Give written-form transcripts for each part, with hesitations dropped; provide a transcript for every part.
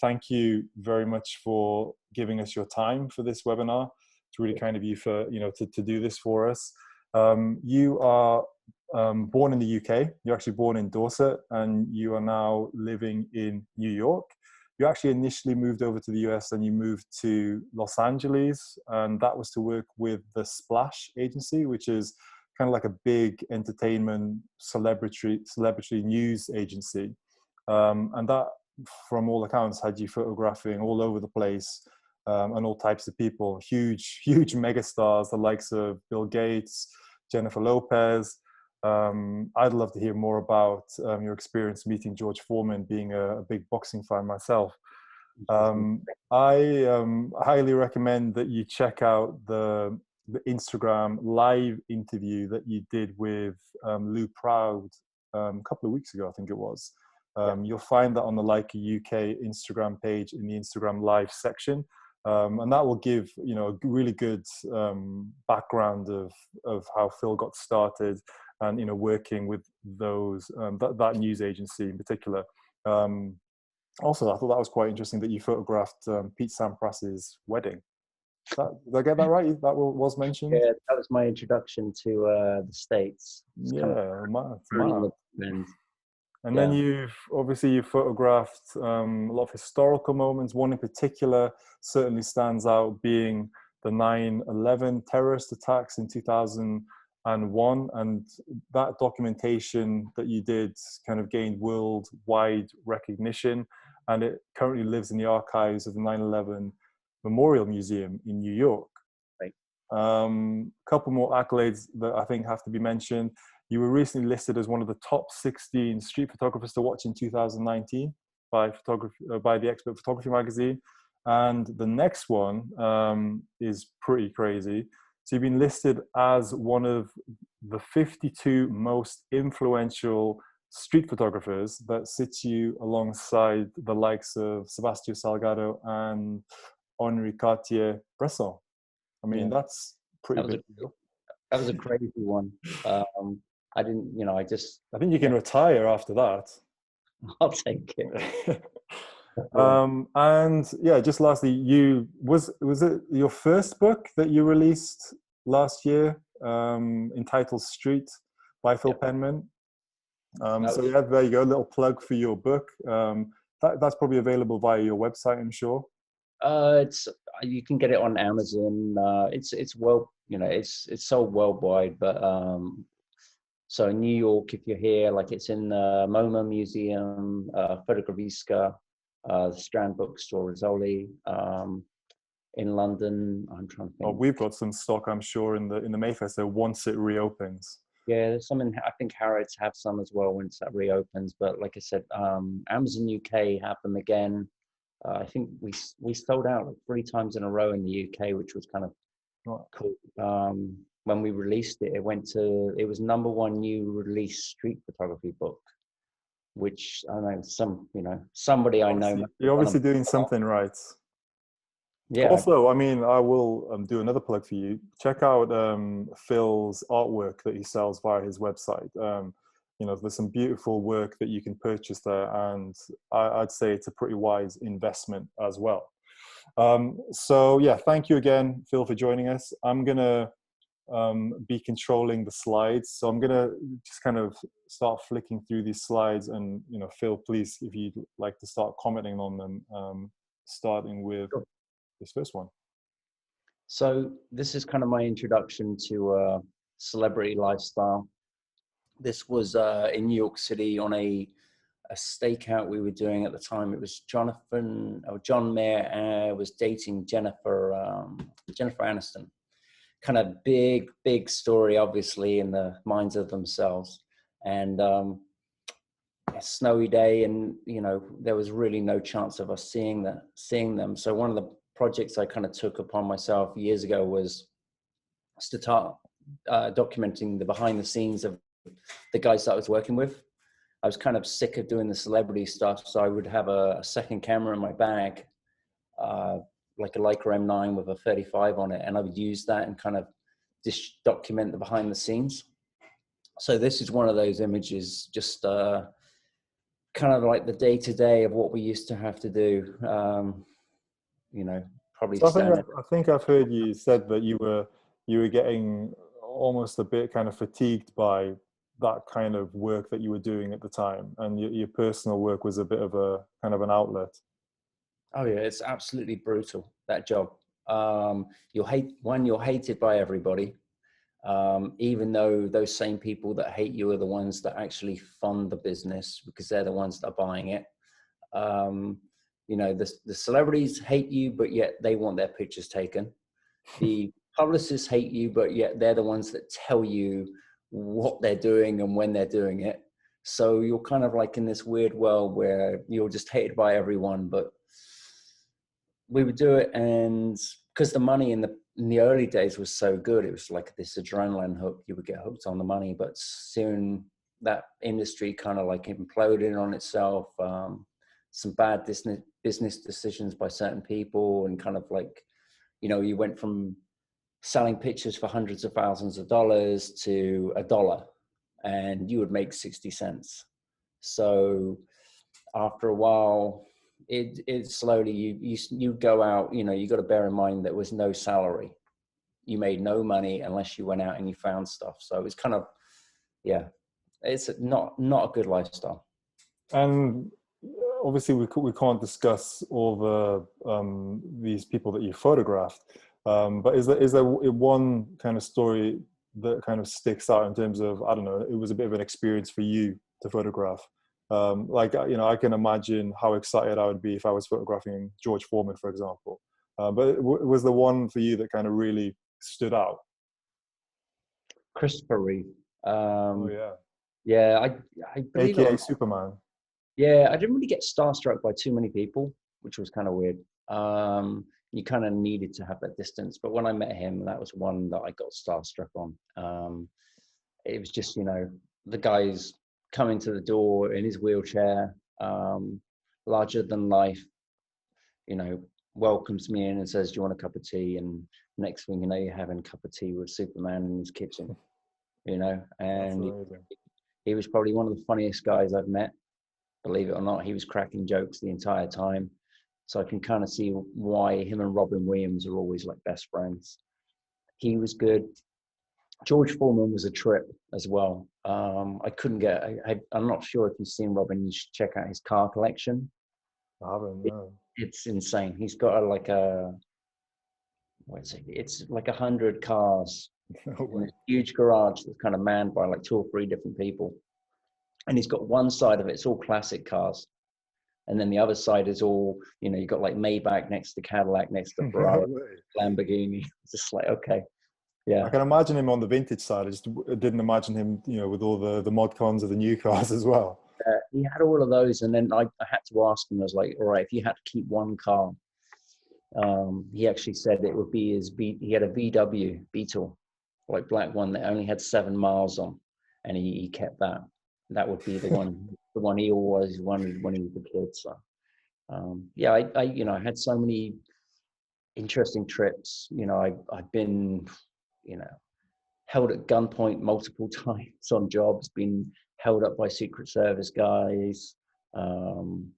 thank you very much for giving us your time for this webinar. It's really kind of you for, to do this for us. You are born in the UK. You're actually born in Dorset, and you are now living in New York. You actually initially moved over to the US, and you moved to Los Angeles, and that was to work with the Splash agency, which is kind of like a big entertainment celebrity news agency. And that, from all accounts, had you photographing all over the place, and all types of people, huge megastars, the likes of Bill Gates, Jennifer Lopez. I'd love to hear more about your experience meeting George Foreman, being a big boxing fan myself. I highly recommend that you check out the Instagram live interview that you did with Lou Proud a couple of weeks ago, I think it was. You'll find that on the Like a UK Instagram page in the Instagram live section. And that will give, a really good background of how Phil got started, and, working with those, that news agency in particular. Also, I thought that was quite interesting that you photographed Pete Sampras's wedding. Did I get that right? That was mentioned? Yeah, that was my introduction to the States. And then you've photographed a lot of historical moments. One in particular certainly stands out, being the 9/11 terrorist attacks in 2001. And that documentation that you did kind of gained worldwide recognition. And it currently lives in the archives of the 9/11 Memorial Museum in New York. Right. Couple more accolades that I think have to be mentioned. You were recently listed as one of the top 16 street photographers to watch in 2019 by the Expert Photography magazine. And the next one is pretty crazy. So you've been listed as one of the 52 most influential street photographers. That sits you alongside the likes of Sebastião Salgado and Henri Cartier-Bresson. I mean, that's pretty big. That was a crazy one. I didn't, I think you can retire after that. I'll take it. And yeah, just lastly, was it your first book that you released last year, entitled Street by Phil Penman? So yeah, there you go, a little plug for your book. That's probably available via your website, I'm sure. You can get it on Amazon. It's sold worldwide, but so in New York, if you're here, like it's in the MoMA Museum, Fotografiska, the Strand Bookstore, Rizzoli. In London, I'm trying to think. Oh, we've got some stock, I'm sure, in the Mayfair. So once it reopens. Yeah, there's some I think Harrods have some as well once that reopens. But like I said, Amazon UK have them again. I think we sold out like 3 times in a row in the UK, which was kind of cool. When we released it, it was #1 new release street photography book, which I know somebody I know. You're obviously doing something right. Yeah. Also, I mean, I will do another plug for you. Check out Phil's artwork that he sells via his website. There's some beautiful work that you can purchase there, and I'd say it's a pretty wise investment as well. So yeah, thank you again, Phil, for joining us. I'm gonna be controlling the slides, so I'm gonna just kind of start flicking through these slides, and Phil, please, if you'd like to start commenting on them, starting with this first one. So this is kind of my introduction to celebrity lifestyle. This was in New York City on a stakeout we were doing at the time. It was John Mayer was dating Jennifer Aniston. Kind of big story, obviously, in the minds of themselves. And a snowy day, and there was really no chance of us seeing them. So one of the projects I kind of took upon myself years ago was to start documenting the behind the scenes of the guys that I was working with. I was kind of sick of doing the celebrity stuff, so I would have a second camera in my bag, like a Leica M9 with a 35 on it, and I would use that and kind of just document the behind the scenes. So this is one of those images, just kind of like the day to day of what we used to have to do. You know, probably So standard. I think I've heard you said that you were getting almost a bit kind of fatigued by that kind of work that you were doing at the time, and your personal work was a bit of a kind of an outlet. Oh yeah, it's absolutely brutal, that job. You're hated by everybody. Even though those same people that hate you are the ones that actually fund the business because they're the ones that are buying it. Um, you know, the celebrities hate you, but yet they want their pictures taken. The publicists hate you, but yet they're the ones that tell you what they're doing and when they're doing it. So you're kind of like in this weird world where you're just hated by everyone, but we would do it. And because the money in the early days was so good, it was like this adrenaline hook. You would get hooked on the money, but soon that industry kind of like imploded on itself. Some bad business decisions by certain people, and kind of like, you know, you went from selling pictures for hundreds of thousands of dollars to $1, and you would make 60 cents. So after a while, it slowly, you go out, you know, you got to bear in mind there was no salary. You made no money unless you went out and you found stuff. So it was kind of, yeah, it's not a good lifestyle. And obviously, we can't discuss all these people that you photographed. But is there one kind of story that kind of sticks out in terms of, I don't know, it was a bit of an experience for you to photograph? Like, you know, I can imagine how excited I would be if I was photographing George Foreman, for example. But was the one for you that kind of really stood out? Christopher Reeve. Oh yeah, Yeah, I believe it or AKA not, Superman. yeah, I didn't really get starstruck by too many people, which was kind of weird. You kind of needed to have that distance, but when I met him, that was one that I got starstruck on. It was just, you know, the guy's coming to the door in his wheelchair, larger than life, you know, welcomes me in and says, "Do you want a cup of tea?" And next thing you know, you're having a cup of tea with Superman in his kitchen, you know. That's And amazing. he was probably one of the funniest guys I've met. Believe it or not, he was cracking jokes the entire time. So I can kind of see why him and Robin Williams are always like best friends. He was good. George Foreman was a trip as well. I couldn't get, I'm not sure if you've seen Robin, you should check out his car collection. I haven't, It, no. it's insane. He's got like a, what is it? It's like 100 cars No in way. this huge garage that's kind of manned by like 2 or 3 different people. And he's got one side of it, it's all classic cars. And then the other side is all, you know, you've got like Maybach next to Cadillac, next to No Ferrari, way. Lamborghini. It's just like, okay, yeah. I can imagine him on the vintage side. I just didn't imagine him, you know, with all the mod cons of the new cars as well. He had all of those. And then I had to ask him, I was like, all right, if you had to keep one car, he actually said it would be he had a VW Beetle, like black one that only had 7 miles on. And he kept that. That would be the one he always wanted when he was a kid. So, yeah, I, you know, I had so many interesting trips. You know, I've been, you know, held at gunpoint multiple times on jobs, been held up by Secret Service guys. Um,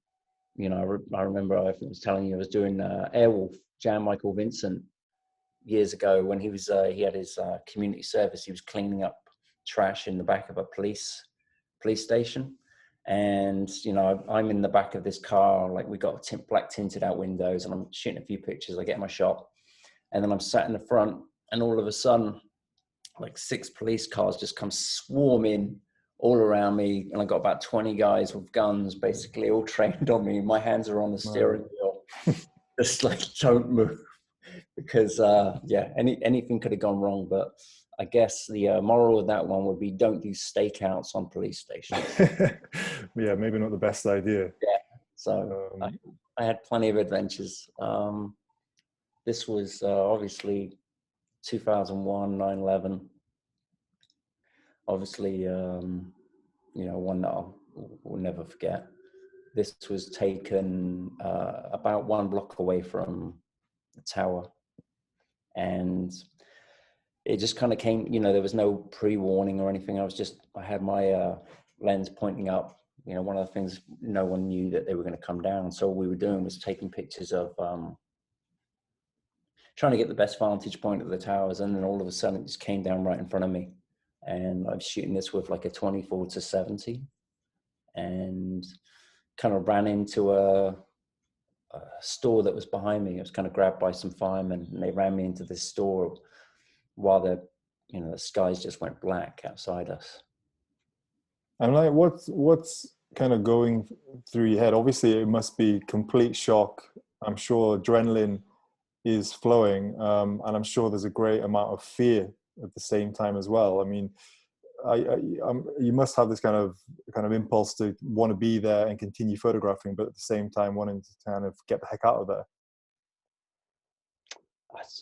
you know, I remember I was telling you I was doing Airwolf, Jan Michael Vincent, years ago when he had his community service. He was cleaning up trash in the back of a police station. And, you know, I'm in the back of this car, like we got black tinted out windows, and I'm shooting a few pictures. I get my shot, and then I'm sat in the front, and all of a sudden, like 6 police cars just come swarming all around me. And I got about 20 guys with guns, basically all trained on me. My hands are on the steering wheel, just like, don't move. Because, yeah, anything could have gone wrong. But I guess the moral of that one would be don't do stakeouts on police stations. Yeah, maybe not the best idea. Yeah. So Um, I had plenty of adventures. This was obviously 2001, 9/11. Obviously, you know, one that will never forget. This was taken about 1 block away from the tower. And it just kind of came, you know, there was no pre-warning or anything. I had my lens pointing up, you know, one of the things, no one knew that they were going to come down. So all we were doing was taking pictures of, trying to get the best vantage point of the towers. And then all of a sudden it just came down right in front of me. And I was shooting this with like a 24-70 and kind of ran into a store that was behind me. I was kind of grabbed by some firemen and they ran me into this store while the skies just went black outside us. And like, what's kind of going through your head? Obviously, it must be complete shock. I'm sure adrenaline is flowing, and I'm sure there's a great amount of fear at the same time as well. I mean, you must have this kind of impulse to want to be there and continue photographing, but at the same time wanting to kind of get the heck out of there.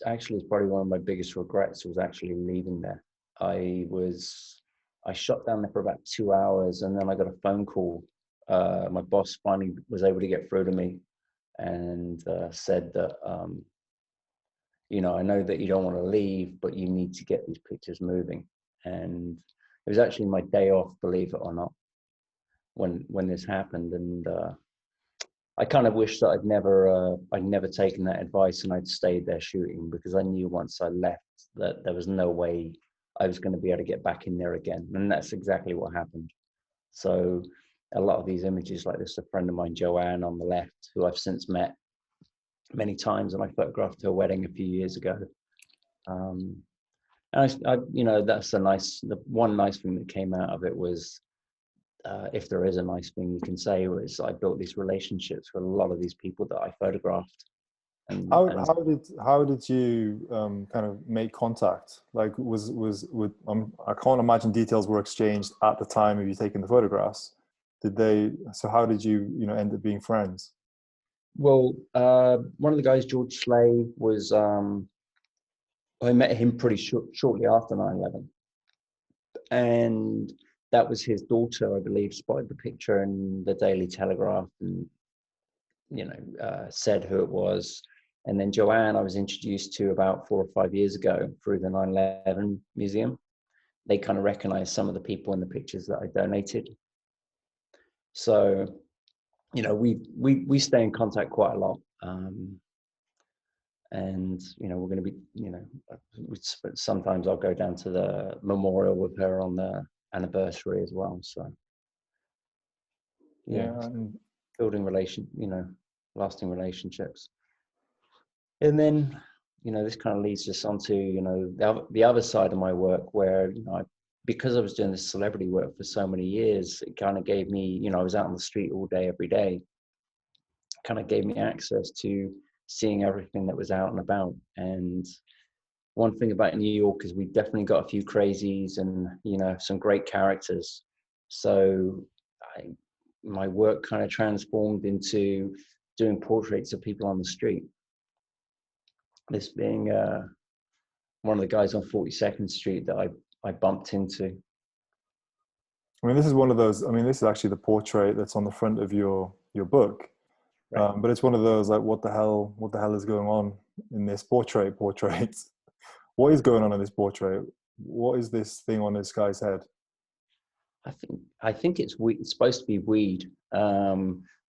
Actually, it's probably one of my biggest regrets was actually leaving there. I shot down there for about 2 hours, and then I got a phone call. My boss finally was able to get through to me and said that, I know that you don't want to leave, but you need to get these pictures moving. And it was actually my day off, believe it or not, when this happened. And I kind of wish that I'd never taken that advice and I'd stayed there shooting, because I knew once I left that there was no way I was going to be able to get back in there again. And that's exactly what happened. So a lot of these images like this, a friend of mine, Joanne on the left, who I've since met many times, and I photographed her wedding a few years ago. And that's the one nice thing that came out of it was, if there is a nice thing you can say, was I built these relationships with a lot of these people that I photographed. How did you kind of make contact? Like, I can't imagine details were exchanged at the time of you taking the photographs. So how did you end up being friends? Well, one of the guys, George Slay, was, I met him pretty shortly after 9/11. And that was his daughter, I believe, spotted the picture in the Daily Telegraph and, said who it was. And then Joanne, I was introduced to about 4 or 5 years ago through the 9/11 museum. They kind of recognized some of the people in the pictures that I donated. So, we stay in contact quite a lot. And, we're going to be, sometimes I'll go down to the memorial with her on the anniversary as well. So, building lasting relationships. And then, this kind of leads us onto, the other side of my work where, because I was doing this celebrity work for so many years, it kind of gave me, I was out on the street all day, every day, kind of gave me access to seeing everything that was out and about. And one thing about New York is we definitely got a few crazies and, some great characters. So my work kind of transformed into doing portraits of people on the street. This being one of the guys on 42nd Street that I bumped into. I mean, this is one of those, this is actually the portrait that's on the front of your book. Right. But it's one of those, like, what the hell is going on in this portrait? What is going on in this portrait? What is this thing on this guy's head? I think it's supposed to be weed.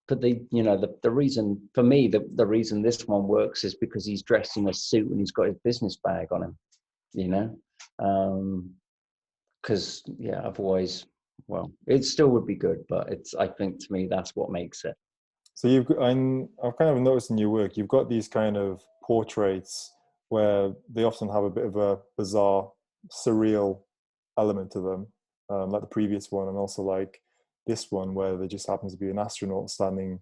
But the reason for me, the reason this one works is because he's dressed in a suit and he's got his business bag on him, because otherwise, well, it still would be good, but I think to me, that's what makes it. So I've kind of noticed in your work, you've got these kind of portraits where they often have a bit of a bizarre, surreal element to them, like the previous one, and also like this one where there just happens to be an astronaut standing,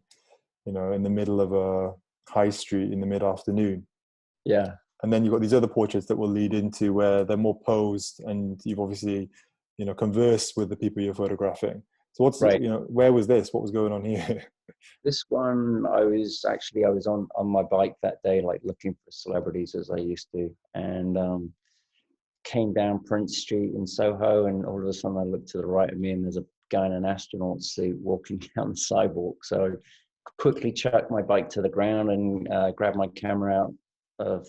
in the middle of a high street in the mid-afternoon. Yeah. And then you've got these other portraits that will lead into where they're more posed, and you've obviously, conversed with the people you're photographing. So where was this? What was going on here? This one, I was on my bike that day, like looking for celebrities as I used to, and came down Prince Street in Soho, and all of a sudden I looked to the right of me and there's a guy in an astronaut suit walking down the sidewalk. So I quickly chucked my bike to the ground and grabbed my camera out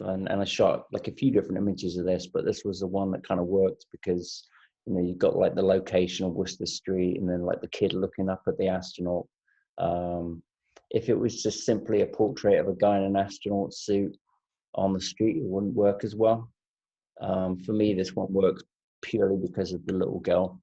and I shot like a few different images of this, but this was the one that kind of worked because You know, you've got like the location of Worcester Street, and then like the kid looking up at the astronaut. If it was just simply a portrait of a guy in an astronaut suit on the street, it wouldn't work as well. For me, this one works purely because of the little girl.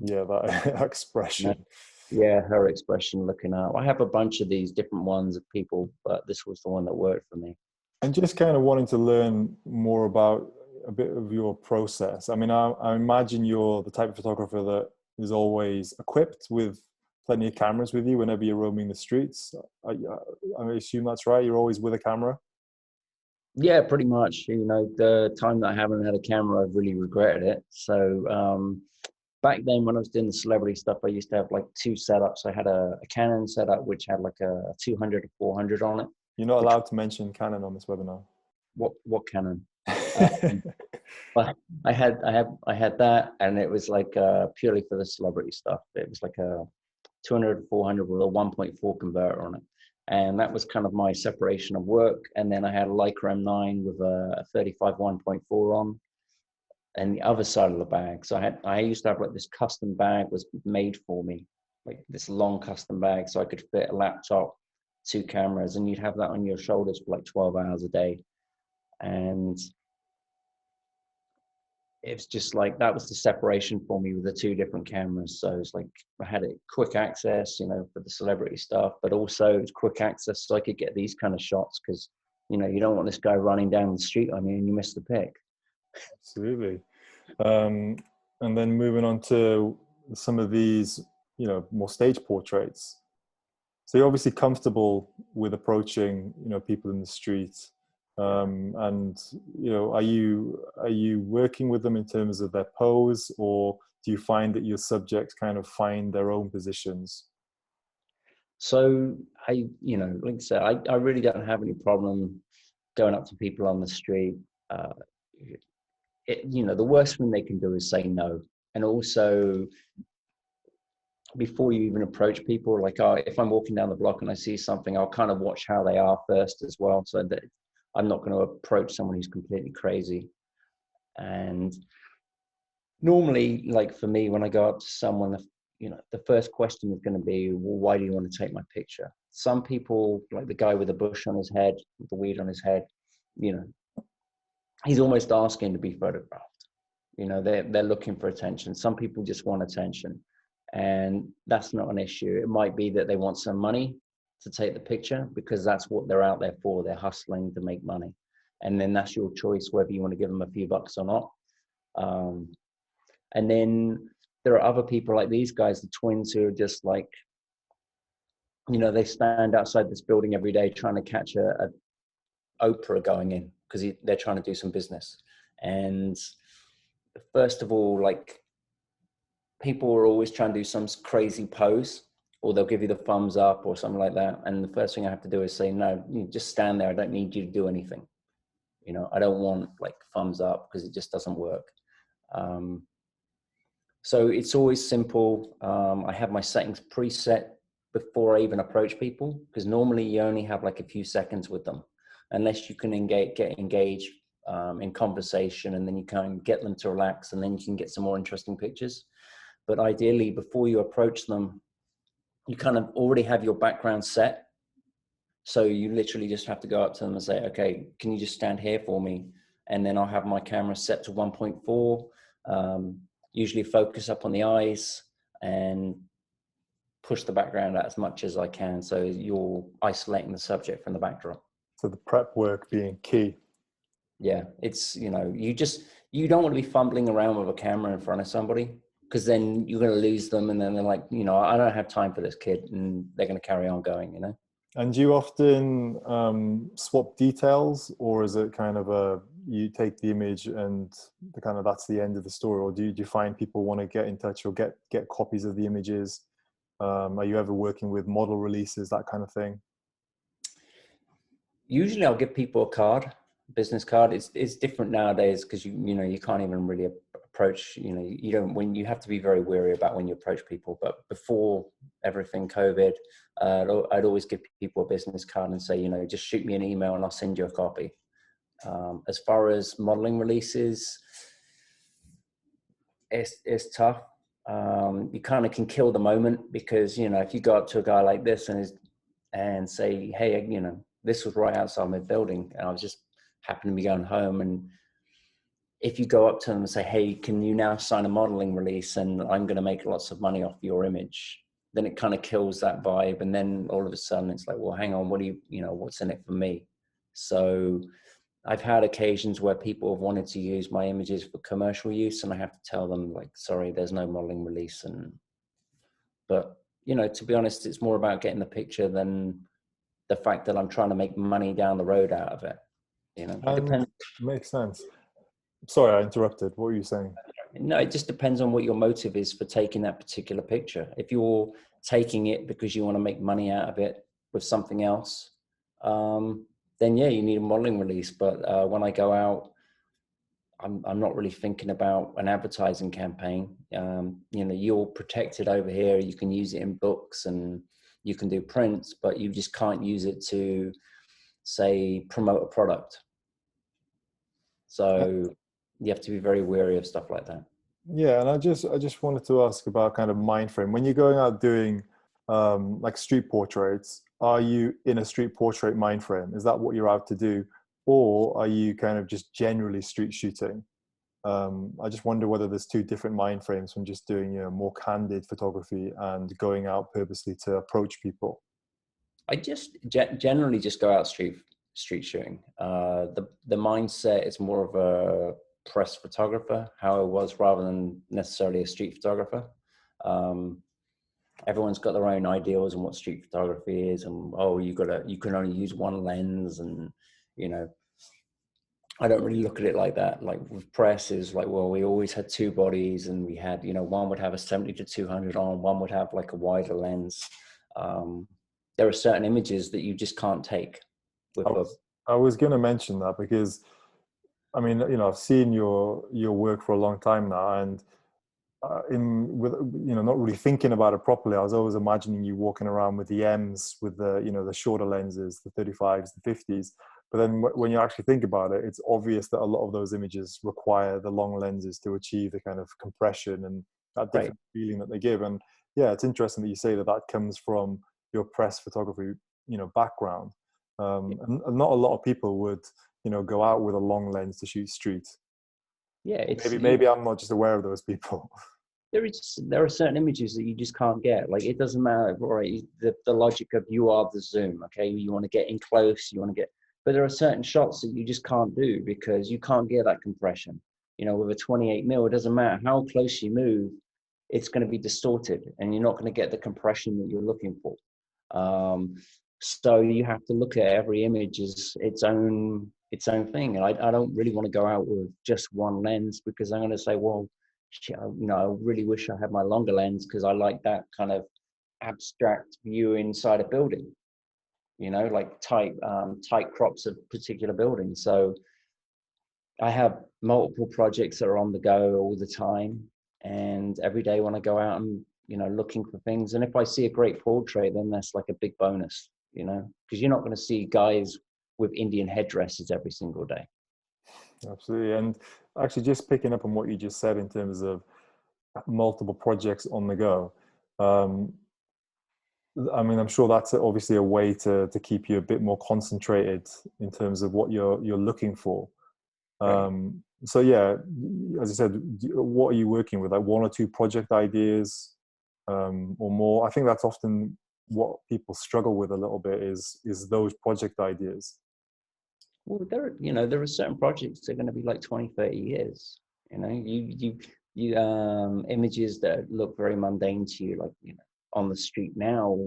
Yeah, that expression. Yeah, her expression looking up. I have a bunch of these different ones of people, but this was the one that worked for me. And just kind of wanting to learn more about a bit of your process. I mean, I imagine you're the type of photographer that is always equipped with plenty of cameras with you whenever you're roaming the streets. I assume that's right. You're always with a camera. Yeah, pretty much. You know, the time that I haven't had a camera, I've really regretted it. So back then when I was doing the celebrity stuff, I used to have like two setups. I had a Canon setup, which had like a 200 to 400 on it. You're not allowed to mention Canon on this webinar. What Canon? But I had that, and it was like purely for the celebrity stuff. It was like a 200 to 400 with a 1.4 converter on it, and that was kind of my separation of work. And then I had a Leica M9 with a 35 1.4 on, and the other side of the bag. So I used to have like this custom bag was made for me, like this long custom bag, so I could fit a laptop, two cameras, and you'd have that on your shoulders for like 12 hours a day. And it's just like that was the separation for me with the two different cameras. So it's like I had it quick access, you know, for the celebrity stuff, but also it's quick access so I could get these kind of shots, because you know you don't want this guy running down the street on you and you miss the pic. Absolutely. And then moving on to some of these, you know, more stage portraits. So you're obviously comfortable with approaching, you know, people in the street. And you know, are you working with them in terms of their pose, or do you find that your subjects kind of find their own positions? So you know, like I said, I really don't have any problem going up to people on the street. Uh, you know, the worst thing they can do is say no. And also, before you even approach people, like if I'm walking down the block and I see something, I'll kind of watch how they are first as well, so that I'm not going to approach someone who's completely crazy. And normally, like for me, when I go up to someone, you know, the first question is going to be, well, why do you want to take my picture? Some people, like the guy with the bush on his head, with the weed on his head, you know, he's almost asking to be photographed. You know, they're looking for attention. Some people just want attention, and that's not an issue. It might be that they want some money to take the picture, because that's what they're out there for. They're hustling to make money, and then that's your choice whether you want to give them a few bucks or not. And then there are other people like these guys, the twins, who are just like, you know, they stand outside this building every day trying to catch a Oprah going in, because they're trying to do some business. And first of all, like, people are always trying to do some crazy pose, or they'll give you the thumbs up or something like that. And the first thing I have to do is say, no, you just stand there. I don't need you to do anything. You know, I don't want like thumbs up, because it just doesn't work. So it's always simple. I have my settings preset before I even approach people, because normally you only have like a few seconds with them, unless you can get engaged in conversation, and then you can get them to relax, and then you can get some more interesting pictures. But ideally, before you approach them, you kind of already have your background set. So you literally just have to go up to them and say, okay, can you just stand here for me? And then I'll have my camera set to 1.4, usually focus up on the eyes and push the background out as much as I can. So you're isolating the subject from the backdrop. So the prep work being key. Yeah, it's, you know, you don't want to be fumbling around with a camera in front of somebody, because then you're going to lose them. And then they're like, you know, I don't have time for this kid, and they're going to carry on going, you know? And do you often swap details, or is it kind of you take the image and that's the end of the story? Or do you find people want to get in touch or get copies of the images? Are you ever working with model releases, that kind of thing? Usually I'll give people a card, business card. It's different nowadays, because you know, you can't even really approach, you know, you don't, when you have to be very wary about when you approach people. But before everything COVID, I'd always give people a business card and say, you know, just shoot me an email and I'll send you a copy. As far as modeling releases, it's tough. You kind of can kill the moment because, you know, if you go up to a guy like this and say, hey, you know, this was right outside my building and I was just happened to be going home, and if you go up to them and say, hey, can you now sign a modeling release and I'm going to make lots of money off your image, then it kind of kills that vibe. And then all of a sudden it's like, well, hang on, what do you know, what's in it for me? So I've had occasions where people have wanted to use my images for commercial use, and I have to tell them, like, sorry, there's no modeling release. But, you know, to be honest, it's more about getting the picture than the fact that I'm trying to make money down the road out of it. You know, it And depends. makes sense. Sorry, I interrupted. What were you saying? No, it just depends on what your motive is for taking that particular picture. If you're taking it because you want to make money out of it with something else, then yeah, you need a modeling release. But when I go out, I'm not really thinking about an advertising campaign. You know, you're protected over here. You can use it in books and you can do prints, but you just can't use it to, say, promote a product. So you have to be very wary of stuff like that. Yeah, and I just wanted to ask about kind of mind frame. When you're going out doing like street portraits, are you in a street portrait mind frame? Is that what you're out to do? Or are you kind of just generally street shooting? I just wonder whether there's two different mind frames from just doing, you know, more candid photography and going out purposely to approach people. I just generally just go out street shooting. The mindset is more of a press photographer, how I was, rather than necessarily a street photographer. Everyone's got their own ideals on what street photography is, and oh, you can only use one lens, and you know, I don't really look at it like that. Like with press is like, well, we always had two bodies, and we had, you know, one would have a 70-200 on, one would have like a wider lens. There are certain images that you just can't take with I was going to mention that because, I mean, you know, I've seen your work for a long time now, and with, you know, not really thinking about it properly, I was always imagining you walking around with the M's, with the, you know, the shorter lenses, the 35s, the 50s. But then when you actually think about it, it's obvious that a lot of those images require the long lenses to achieve the kind of compression and that different feeling that they give. And yeah, it's interesting that you say that that comes from your press photography, you know, background. And not a lot of people would, you know, go out with a long lens to shoot street. Yeah, it's Maybe I'm not just aware of those people. there are certain images that you just can't get. Like it doesn't matter, right? The logic of you are the zoom, okay? You want to get in close, you want to get, but there are certain shots that you just can't do because you can't get that compression. You know, with a 28 mil, it doesn't matter how close you move, it's going to be distorted, and you're not going to get the compression that you're looking for. So you have to look at every image as its own thing. And I don't really want to go out with just one lens because I'm going to say, well, you know, I really wish I had my longer lens because I like that kind of abstract view inside a building, you know, like tight crops of particular buildings. So I have multiple projects that are on the go all the time. And every day when I go out, I'm, you know, looking for things. And if I see a great portrait, then that's like a big bonus, you know, because you're not going to see guys with Indian headdresses every single day. Absolutely. And actually, just picking up on what you just said in terms of multiple projects on the go. I mean, I'm sure that's obviously a way to keep you a bit more concentrated in terms of what you're looking for. So yeah, as I said, what are you working with? Like one or two project ideas, or more? I think that's often what people struggle with a little bit is those project ideas. Well, there are certain projects that are going to be like 20, 30 years. You know, you images that look very mundane to you, like, you know, on the street now,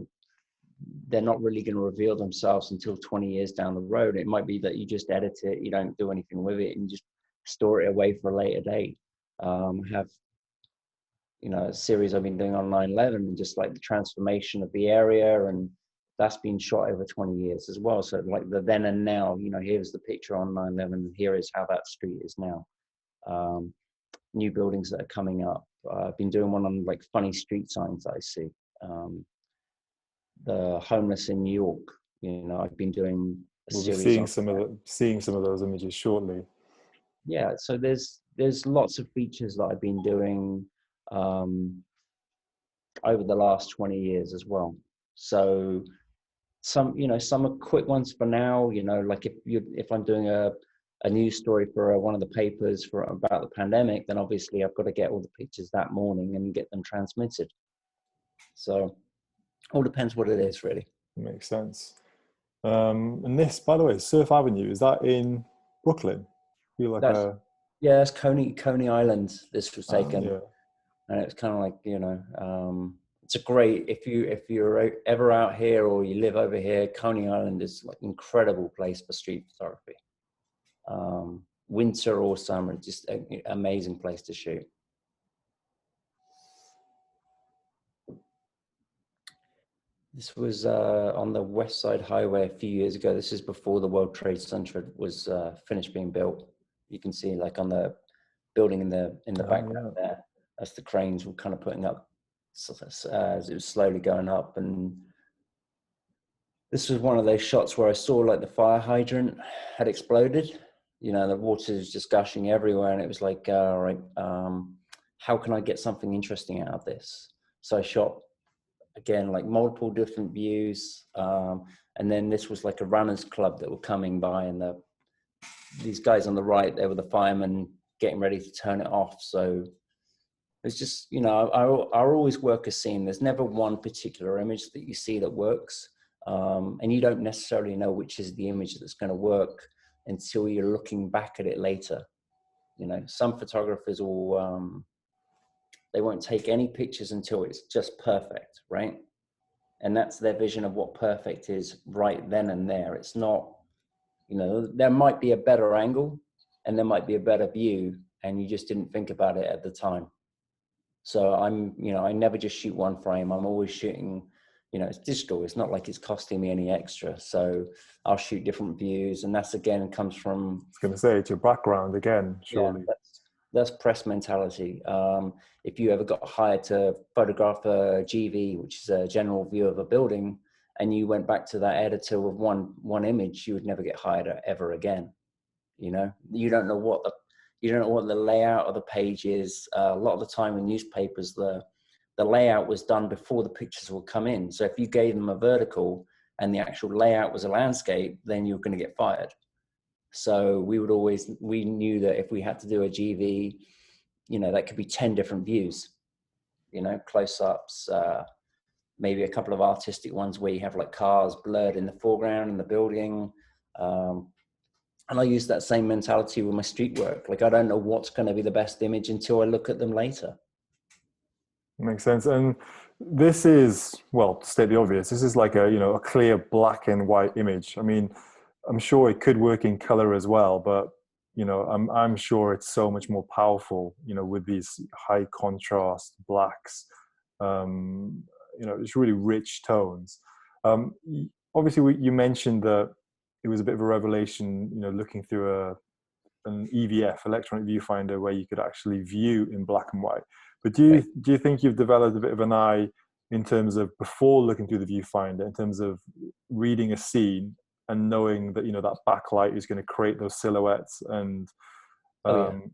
they're not really going to reveal themselves until 20 years down the road. It might be that you just edit it, you don't do anything with it, and just store it away for a later date. Have, you know, a series I've been doing on 9/11 and just like the transformation of the area, and that's been shot over 20 years as well. So like the then and now, you know, here's the picture on 9/11, here is how that street is now. New buildings that are coming up. I've been doing one on like funny street signs that I see. The homeless in New York, you know, I've been doing a We'll be series on. seeing some of those images shortly. Yeah, so there's there's lots of features that I've been doing over the last 20 years as well. So some, some are quick ones for now, like if I'm doing a news story for one of the papers about the pandemic, then obviously I've got to get all the pictures that morning and get them transmitted. So all depends what it is, really. Makes sense. And this, by the way, Surf Avenue, is that in Brooklyn? I feel like that's Coney Island. This was taken, yeah. and it's kind of like, it's a great, if you're ever out here or you live over here, Coney Island is like an incredible place for street photography. Winter or summer, just an amazing place to shoot. This was on the West Side Highway a few years ago. This is before the World Trade Center was finished being built. You can see, like, on the building in the background there, as the cranes were kind of putting up, as it was slowly going up. And this was one of those shots where I saw, like, the fire hydrant had exploded. The water was just gushing everywhere, and it was like, all right, how can I get something interesting out of this? So I shot, again, like multiple different views, and then this was like a runners club that were coming by, and these guys on the right, they were the firemen getting ready to turn it off. So it's just, I always work a scene. There's never one particular image that you see that works, and you don't necessarily know which is the image that's going to work until you're looking back at it later. Some photographers will they won't take any pictures until it's just perfect, right? And that's their vision of what perfect is right then and there. It's not, there might be a better angle and there might be a better view, and you just didn't think about it at the time. So I never just shoot one frame. I'm always shooting, it's digital. It's not like it's costing me any extra. So I'll shoot different views. And that's, again, comes from... I was going to say, it's your background again, surely. Yeah, that's press mentality. If you ever got hired to photograph a GV, which is a general view of a building, and you went back to that editor with one image, you would never get hired ever again. You don't know what the layout of the page is. A lot of the time in newspapers, the layout was done before the pictures will come in. So if you gave them a vertical and the actual layout was a landscape, then you're going to get fired. So we knew that if we had to do a GV, that could be 10 different views, close-ups, maybe a couple of artistic ones where you have like cars blurred in the foreground in the building. And I use that same mentality with my street work. Like, I don't know what's going to be the best image until I look at them later. Makes sense. And this is, well, to state the obvious, this is like a clear black and white image. I mean, I'm sure it could work in color as well, but I'm sure it's so much more powerful, with these high contrast blacks. It's really rich tones. Obviously, you mentioned that it was a bit of a revelation, looking through an EVF, electronic viewfinder, where you could actually view in black and white. But do you think you've developed a bit of an eye in terms of, before looking through the viewfinder, in terms of reading a scene and knowing that that backlight is going to create those silhouettes? And you've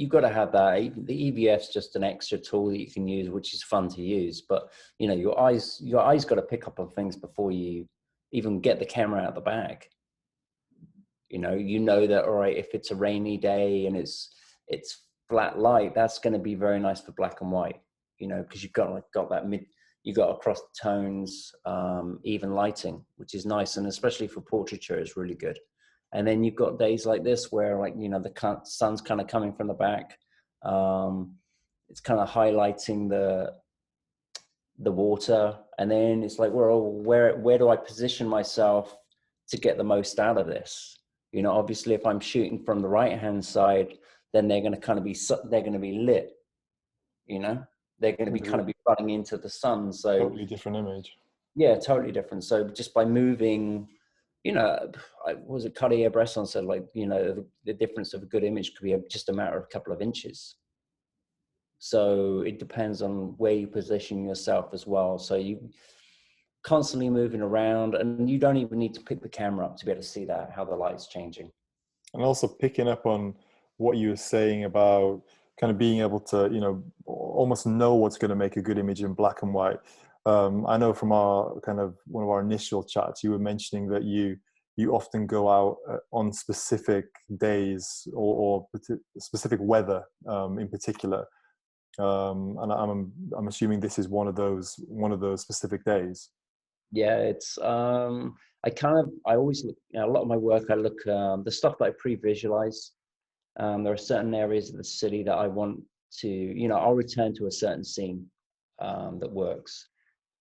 got to have that. The EVF's just an extra tool that you can use, which is fun to use. But your eyes got to pick up on things before you even get the camera out of the bag. That, all right, if it's a rainy day and it's flat light, that's going to be very nice for black and white. Because you've got that you got across the tones, even lighting, which is nice, and especially for portraiture is really good. And then you've got days like this where, like, the sun's kind of coming from the back. It's kind of highlighting the water, and then it's like, well, where do I position myself to get the most out of this? Obviously, if I'm shooting from the right hand side, then they're going to be lit. They're going to be kind of be running into the sun. So totally different image. Yeah, totally different. So just by moving, was it Cartier-Bresson said, like, the difference of a good image could be just a matter of a couple of inches. So it depends on where you position yourself as well. So you constantly moving around, and you don't even need to pick the camera up to be able to see how the light's changing. And also picking up on what you were saying about kind of being able to, almost know what's going to make a good image in black and white. I know from our kind of one of our initial chats, you were mentioning that you often go out on specific days or specific weather in particular. And I'm assuming this is one of those specific days. Yeah, it's I always look, a lot of my work, I look the stuff that I pre-visualize. There are certain areas of the city that I want to, I'll return to a certain scene that works.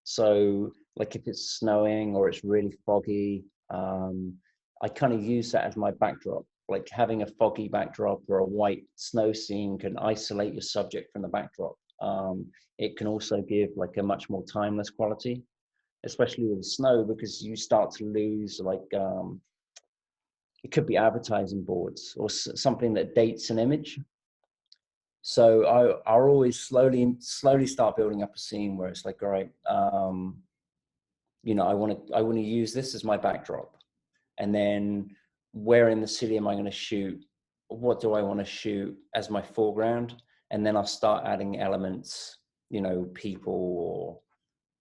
So like if it's snowing or it's really foggy, I kind of use that as my backdrop. Like having a foggy backdrop or a white snow scene can isolate your subject from the backdrop. It can also give like a much more timeless quality, especially with the snow, because you start to lose like, it could be advertising boards or something that dates an image. So I'll always slowly start building up a scene where it's like, all right, I want to use this as my backdrop, and then where in the city am I going to shoot? What do I want to shoot as my foreground? And then I'll start adding elements, people or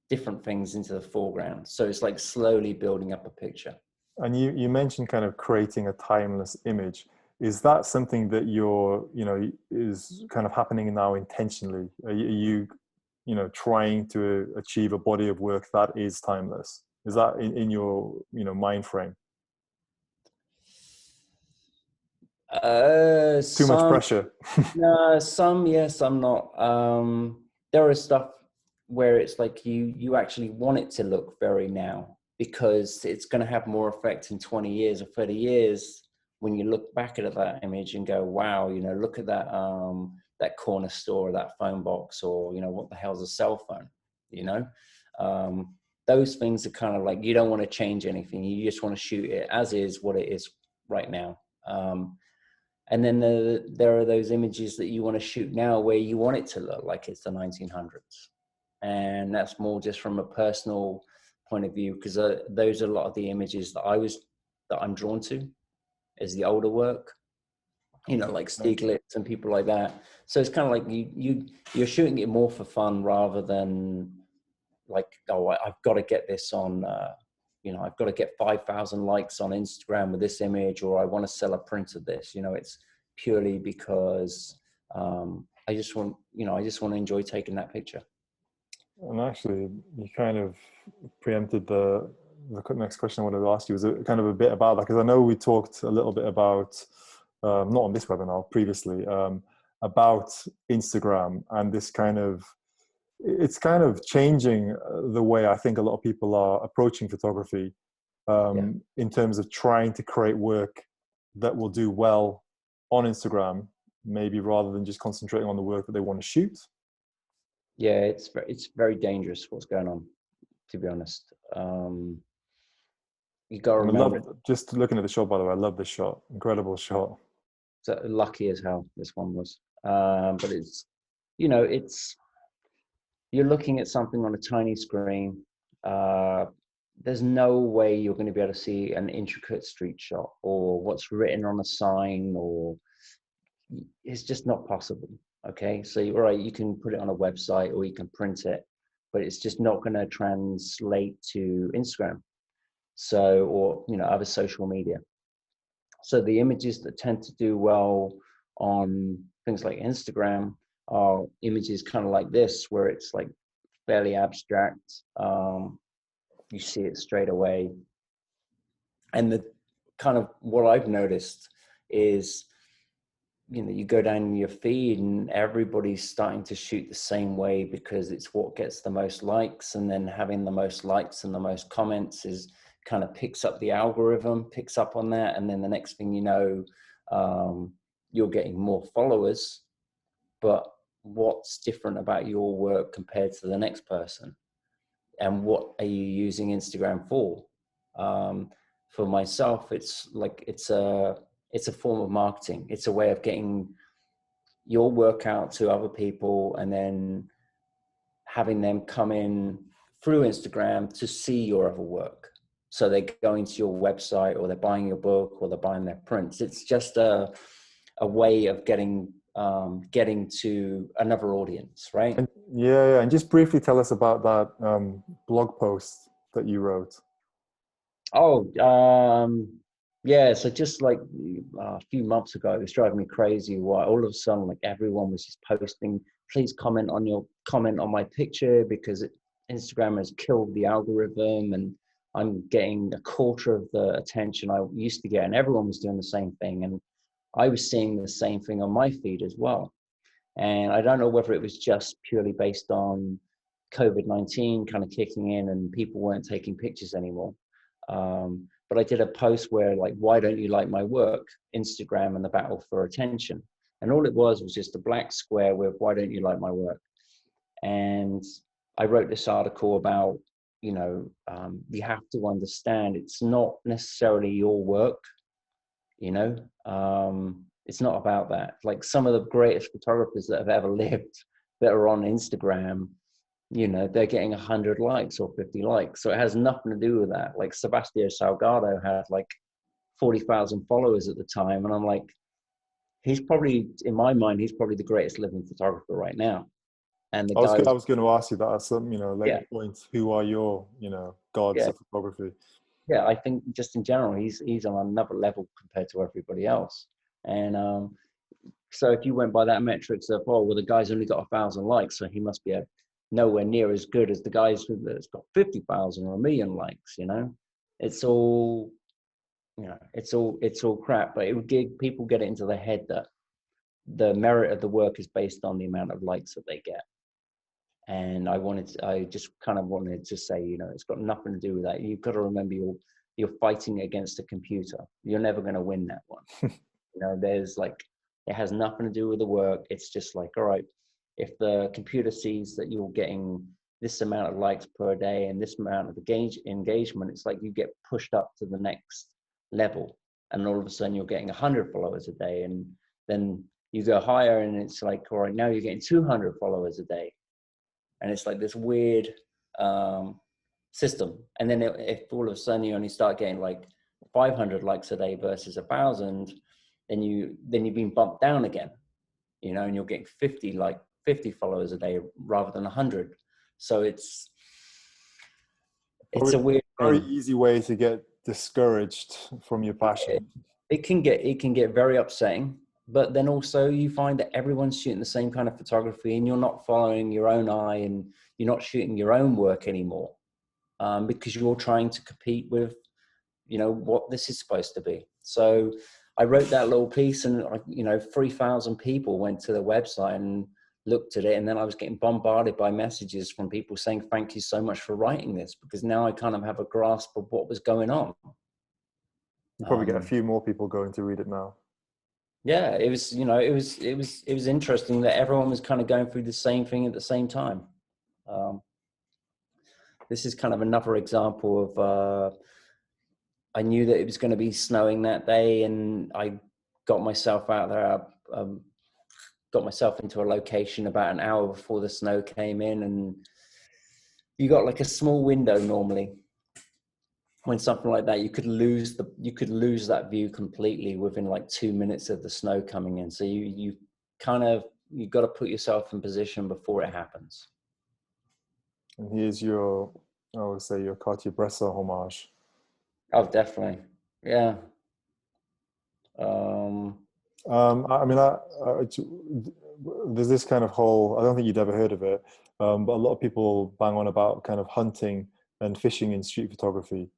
different things into the foreground. So it's like slowly building up a picture. And you mentioned kind of creating a timeless image. Is that something that is kind of happening now intentionally? Are you trying to achieve a body of work that is timeless? Is that in your, mind frame? Too much pressure. No, some yes, some not. There is stuff where it's like you actually want it to look very now, because it's going to have more effect in 20 years or 30 years when you look back at that image and go, wow, look at that that corner store, that phone box, or what the hell's a cell phone? Those things are kind of like, you don't want to change anything. You just want to shoot it as is, what it is right now. And then there are those images that you want to shoot now where you want it to look like it's the 1900s. And that's more just from a personal point of view, because those are a lot of the images that I'm drawn to, is the older work, like Stieglitz and people like that. So it's kind of like you're shooting it more for fun rather than like, oh, I've got to get this on, I've got to get 5,000 likes on Instagram with this image, or I want to sell a print of this. It's purely because I just want to enjoy taking that picture. And actually, you kind of preempted the next question I wanted to ask you, was kind of a bit about that, because I know we talked a little bit about, not on this webinar, previously, about Instagram and this it's kind of changing the way I think a lot of people are approaching photography, in terms of trying to create work that will do well on Instagram, maybe rather than just concentrating on the work that they want to shoot. Yeah, it's very dangerous what's going on, to be honest. You got to remember. Just looking at the shot, by the way, I love this shot. Incredible shot. So lucky as hell this one was. But it's, you're looking at something on a tiny screen. There's no way you're going to be able to see an intricate street shot or what's written on a sign, or it's just not possible. Okay, so you're right, you can put it on a website or you can print it, but it's just not going to translate to Instagram, or other social media. So the images that tend to do well on things like Instagram are images kind of like this, where it's like fairly abstract. You see it straight away. And the kind of what I've noticed is, you go down your feed and everybody's starting to shoot the same way because it's what gets the most likes, and then having the most likes and the most comments is kind of picks up the algorithm, picks up on that. And then the next thing you know, you're getting more followers, but what's different about your work compared to the next person? And what are you using Instagram for? For myself, it's a form of marketing. It's a way of getting your work out to other people and then having them come in through Instagram to see your other work. So they're going to your website, or they're buying your book, or they're buying their prints. It's just a a way of getting to another audience, right? And yeah, and just briefly tell us about that blog post that you wrote. Oh, yeah. So just like a few months ago, it was driving me crazy. Why all of a sudden, like everyone was just posting, please comment on my picture because Instagram has killed the algorithm, and I'm getting a quarter of the attention I used to get, and everyone was doing the same thing, and I was seeing the same thing on my feed as well. And I don't know whether it was just purely based on COVID-19 kind of kicking in and people weren't taking pictures anymore. But I did a post where like, why don't you like my work? Instagram and the battle for attention. And all it was just a black square with, why don't you like my work? And I wrote this article about, you have to understand it's not necessarily your work, it's not about that. Like some of the greatest photographers that have ever lived that are on Instagram, they're getting 100 likes or 50 likes. So it has nothing to do with that. Like Sebastião Salgado had like 40,000 followers at the time. And I'm like, he's probably, in my mind, he's probably the greatest living photographer right now. And the I guy was going to ask you that at some, later points. Who are your, gods yeah, of photography? yeah, I think just in general, he's on another level compared to everybody else. And so if you went by that metrics of, oh, well, the guy's only got 1,000 likes, so he must be nowhere near as good as the guys that's got 50,000 or 1,000,000 likes. It's all, it's all crap. But it would people get it into their head that the merit of the work is based on the amount of likes that they get. And I just kind of wanted to say, it's got nothing to do with that. You've got to remember you're fighting against a computer. You're never going to win that one. There's like, it has nothing to do with the work. It's just like, all right, if the computer sees that you're getting this amount of likes per day and this amount of engagement, it's like you get pushed up to the next level. And all of a sudden you're getting 100 followers a day. And then you go higher and it's like, all right, now you're getting 200 followers a day. And it's like this weird system. And then if all of a sudden you only start getting like 500 likes a day versus 1,000, then you've been bumped down again, and you're getting 50 followers a day rather than 100. So it's a weird very thing. easy way to get discouraged from your passion. It can get very upsetting, but then also you find that everyone's shooting the same kind of photography and you're not following your own eye and you're not shooting your own work anymore, because you're trying to compete with, what this is supposed to be. So I wrote that little piece and, 3,000 people went to the website and looked at it. And then I was getting bombarded by messages from people saying, thank you so much for writing this, because now I kind of have a grasp of what was going on. You probably get a few more people going to read it now. Yeah, it was, it was interesting that everyone was kind of going through the same thing at the same time. This is kind of another example of, I knew that it was going to be snowing that day, and I got myself out there, got myself into a location about an hour before the snow came in, and you got like a small window normally. When something like that, you could lose that view completely within like 2 minutes of the snow coming in. So you got to put yourself in position before it happens. And here's your, I would say, your Cartier-Bresson homage. Oh, definitely. Yeah. There's this kind of whole, I don't think you'd ever heard of it, but a lot of people bang on about kind of hunting and fishing in street photography.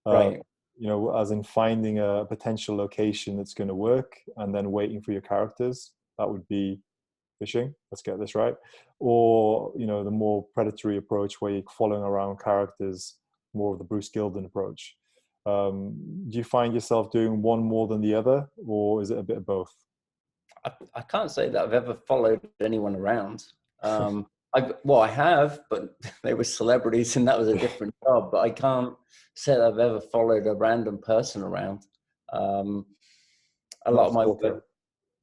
Right. As in finding a potential location that's going to work and then waiting for your characters. That would be fishing. Let's get this right. Or, the more predatory approach where you're following around characters, more of the Bruce Gilden approach. Do you find yourself doing one more than the other, or is it a bit of both? I can't say that I've ever followed anyone around. I have, but they were celebrities and that was a different job. But I can't say that I've ever followed a random person around. A lot of my work.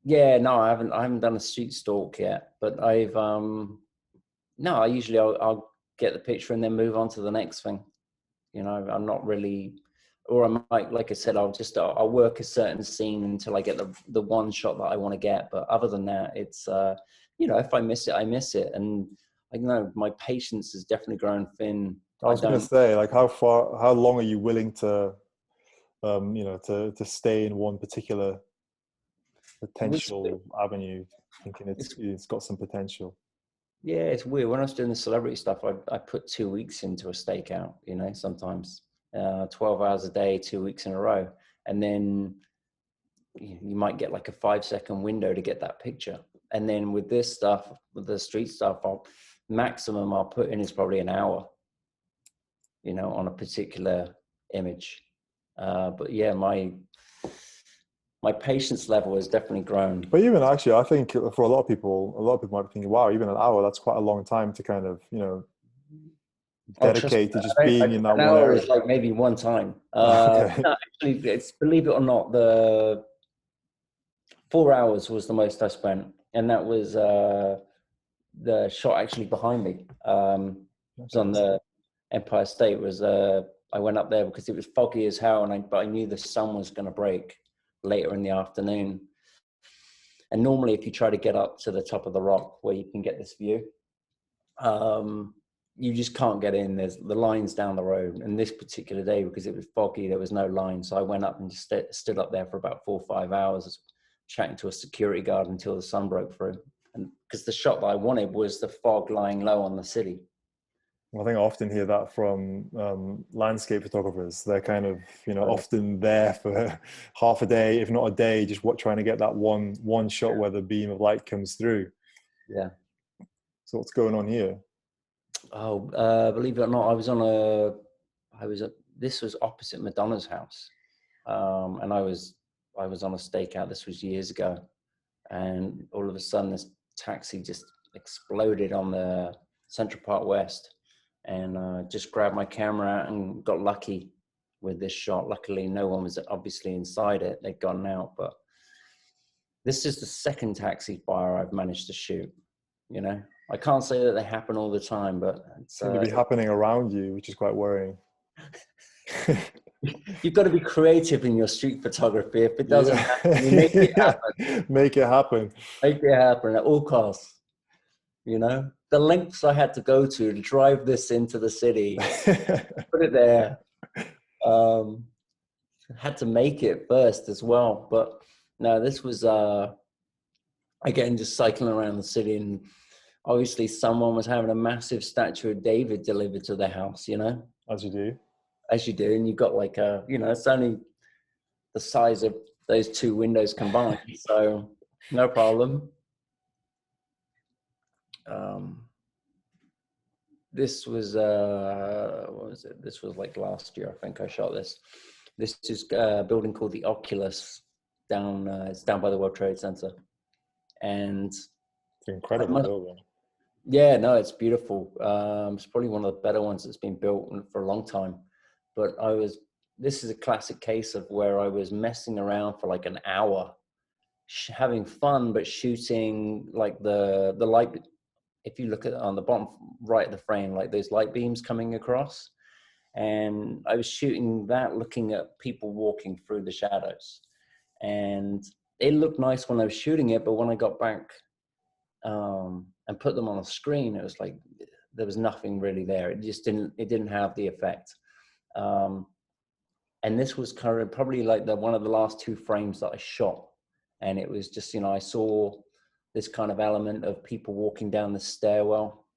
Yeah, no, I haven't done a street stalk yet. But I've no, I'll get the picture and then move on to the next thing. I'm not really. or I might, like I said, I'll work a certain scene until I get the one shot that I want to get. But other than that, it's if I miss it, I miss it. And I know my patience has definitely grown thin. I was going to say, like, how long are you willing to, to stay in one particular potential avenue, thinking it's got some potential? Yeah, it's weird. When I was doing the celebrity stuff, I put 2 weeks into a stakeout, sometimes 12 hours a day, 2 weeks in a row. And then you might get like a 5-second window to get that picture. And then with this stuff, with the street stuff, maximum I'll put in is probably an hour, on a particular image. But yeah, my patience level has definitely grown. But even actually, I think for a lot of people might be thinking, wow, even an hour, that's quite a long time to kind of, dedicate to just being in that one one area. Is like maybe one time. Okay. No, actually, believe it or not, the 4 hours was the most I spent. And that was the shot actually behind me. It was on the Empire State. I went up there because it was foggy as hell, but I knew the sun was going to break later in the afternoon. And normally, if you try to get up to the top of the rock where you can get this view, you just can't get in. There's the lines down the road. And this particular day, because it was foggy, there was no line. So I went up and just stood up there for about 4 or 5 hours, chatting to a security guard until the sun broke through. And because the shot that I wanted was the fog lying low on the city. I think I often hear that from landscape photographers. They're kind of, often there for half a day, if not a day, just trying to get that one shot where the beam of light comes through. Yeah. So what's going on here? Oh, believe it or not, this was opposite Madonna's house. And I was on a stakeout. This was years ago. And all of a sudden this taxi just exploded on the Central Park West. And just grabbed my camera out and got lucky with this shot. Luckily, no one was obviously inside it. They'd gone out. But this is the second taxi fire I've managed to shoot. I can't say that they happen all the time, but it's going to be happening around you, which is quite worrying. You've got to be creative in your street photography. If it doesn't happen, you make it happen. Make it happen. Make it happen at all costs. The lengths I had to go to drive this into the city, put it there. Had to make it first as well. But no, this was, again, just cycling around the city. And obviously someone was having a massive statue of David delivered to their house, As you do. As you do. And you've got like it's only the size of those two windows combined. So no problem. This was what was it? This was like last year, I think I shot this. This is a building called the Oculus down. It's down by the World Trade Center, and it's an incredible building. Yeah, no, it's beautiful. It's probably one of the better ones that's been built for a long time. But this is a classic case of where I was messing around for like an hour, having fun, but shooting like the light. If you look at it on the bottom right of the frame, like those light beams coming across, and I was shooting that, looking at people walking through the shadows, and it looked nice when I was shooting it, but when I got back and put them on a screen, it was like there was nothing really there. It didn't have the effect. And this was probably like one of the last 2 frames that I shot, and it was just I saw this kind of element of people walking down the stairwell,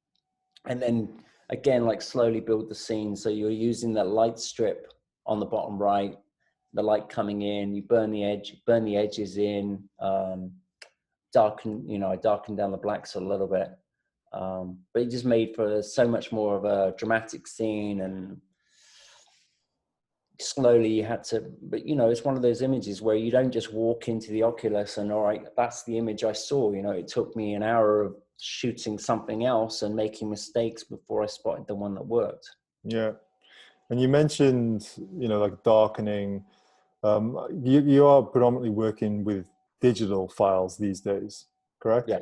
and then again, like slowly build the scene. So you're using that light strip on the bottom right, the light coming in, you burn the edges in, darken down the blacks a little bit. But it just made for so much more of a dramatic scene, and slowly you had to, but it's one of those images where you don't just walk into the Oculus and all right, that's the image I saw. It took me an hour of shooting something else and making mistakes before I spotted the one that worked. Yeah. And you mentioned, like darkening. You are predominantly working with digital files these days, correct? Yeah,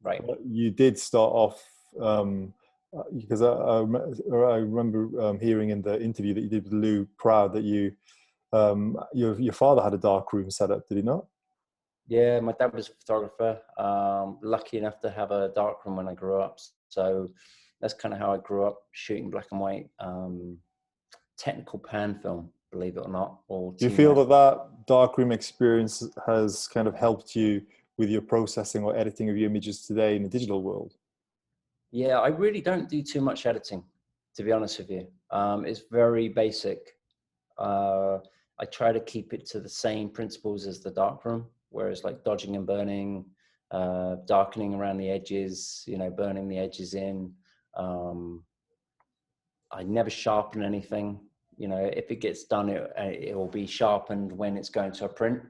right. You did start off because I remember hearing in the interview that you did with Lou Proud that your father had a dark room set up, did he not? Yeah, my dad was a photographer. Lucky enough to have a dark room when I grew up. So that's kind of how I grew up, shooting black and white, technical pan film, believe it or not. Or Do you feel that that darkroom experience has kind of helped you with your processing or editing of your images today in the digital world? Yeah, I really don't do too much editing, to be honest with you. It's very basic. I try to keep it to the same principles as the darkroom, whereas like dodging and burning, darkening around the edges, you know, burning the edges in. I never sharpen anything. You know, if it gets done, it will be sharpened when it's going to a print.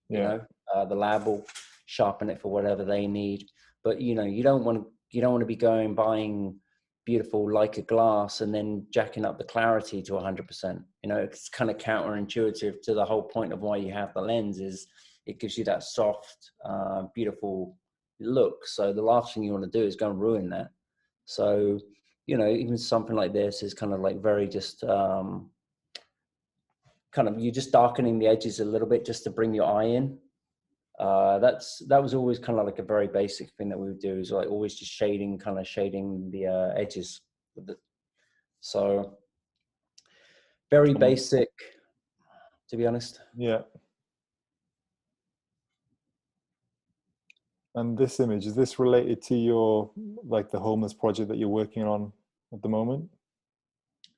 You know, the lab will sharpen it for whatever they need. But you know, you don't want to be buying beautiful Leica glass and then jacking up the clarity to 100%. You know, it's kind of counterintuitive to the whole point of why you have the lens. Is it gives you that soft, beautiful look. So the last thing you want to do is go and ruin that. So, you know, even something like this is kind of like very just kind of, you're just darkening the edges a little bit just to bring your eye in. That was always kind of like a very basic thing that we would do, is like always just shading the edges with it. So very basic, to be honest. Yeah. And this image, is this related to your, like the homeless project that you're working on at the moment?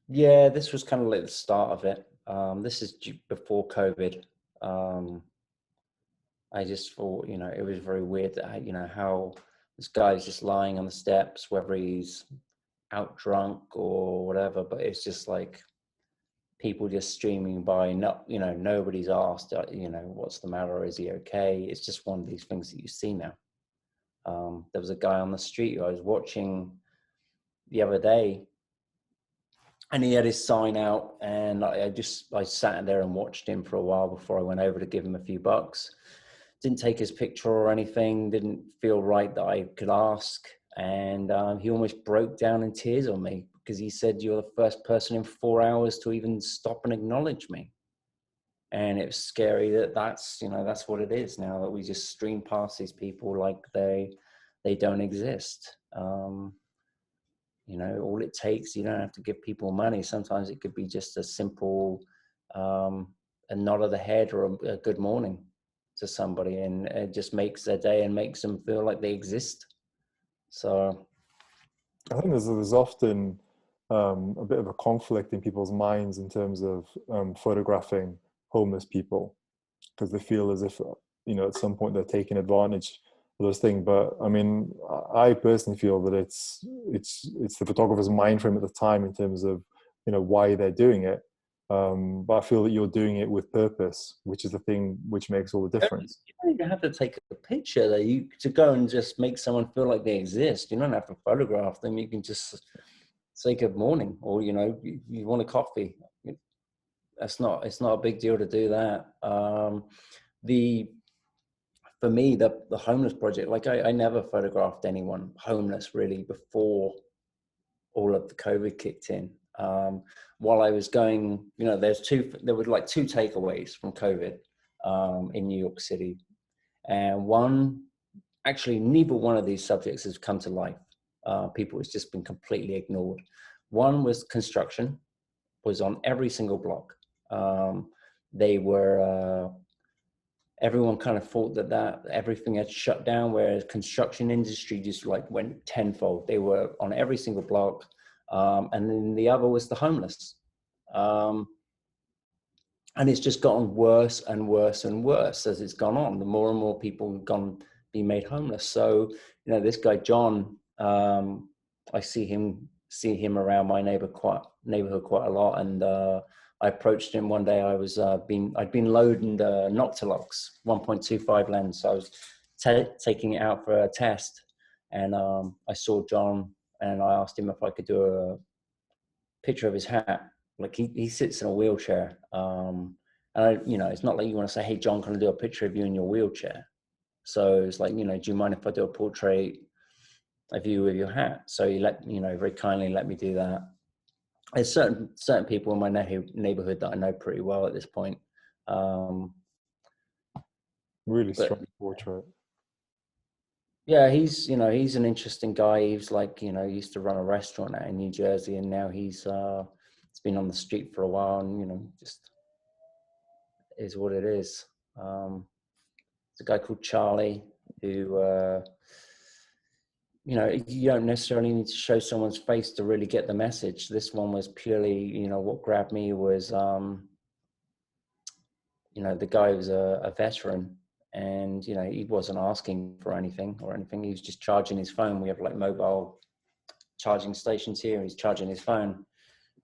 Yeah, this was kind of like the start of it. This is before COVID. I just thought, you know, it was very weird that, you know, how this guy's just lying on the steps, whether he's out drunk or whatever, but it's just like people just streaming by. Not, you know, nobody's asked, you know, what's the matter? Is he okay? It's just one of these things that you see now. There was a guy on the street who I was watching the other day, and he had his sign out, and I sat there and watched him for a while before I went over to give him a few bucks. Didn't take his picture or anything, didn't feel right that I could ask. And he almost broke down in tears on me, because he said, "You're the first person in 4 hours to even stop and acknowledge me." And it was scary that's, you know, that's what it is now, that we just stream past these people like they don't exist. You know, all it takes, you don't have to give people money. Sometimes it could be just a simple, a nod of the head or a good morning to somebody, and it just makes their day and makes them feel like they exist. So I think there's often a bit of a conflict in people's minds in terms of photographing homeless people, because they feel as if, you know, at some point they're taking advantage of those things. But I mean, I personally feel that it's the photographer's mind frame at the time in terms of, you know, why they're doing it. But I feel that you're doing it with purpose, which is the thing which makes all the difference. you don't even have to take a picture there. You to go and just make someone feel like they exist. You don't have to photograph them. You can just say good morning, or, you know, you want a coffee. It's not a big deal to do that. For me, the homeless project, like I never photographed anyone homeless really before all of the COVID kicked in. While I was going, you know, there were like two takeaways from COVID in New York City. And actually neither one of these subjects has come to life. People, it's just been completely ignored. One was construction, was on every single block. Everyone kind of thought that everything had shut down, whereas construction industry just like went tenfold. They were on every single block. And then the other was the homeless. And it's just gotten worse and worse and worse as it's gone on. The more and more people have been made homeless. So, you know, this guy, John, I see him around my neighborhood quite a lot. And I approached him one day. I'd been loading the Noctilux 1.25 lens. So I was taking it out for a test, and I saw John, and I asked him if I could do a picture of his hat. Like he sits in a wheelchair, and you know, it's not like you want to say, "Hey, John, can I do a picture of you in your wheelchair?" So it's like, you know, do you mind if I do a portrait a view of your hat. So he very kindly let me do that. There's certain people in my neighborhood that I know pretty well at this point. Really strong portrait. Yeah, he's an interesting guy. He was like, he used to run a restaurant out in New Jersey, and now he's been on the street for a while, and just is what it is. It's a guy called Charlie who you don't necessarily need to show someone's face to really get the message. This one was purely, what grabbed me was the guy was a veteran. And, he wasn't asking for anything. He was just charging his phone. We have like mobile charging stations here. He's charging his phone.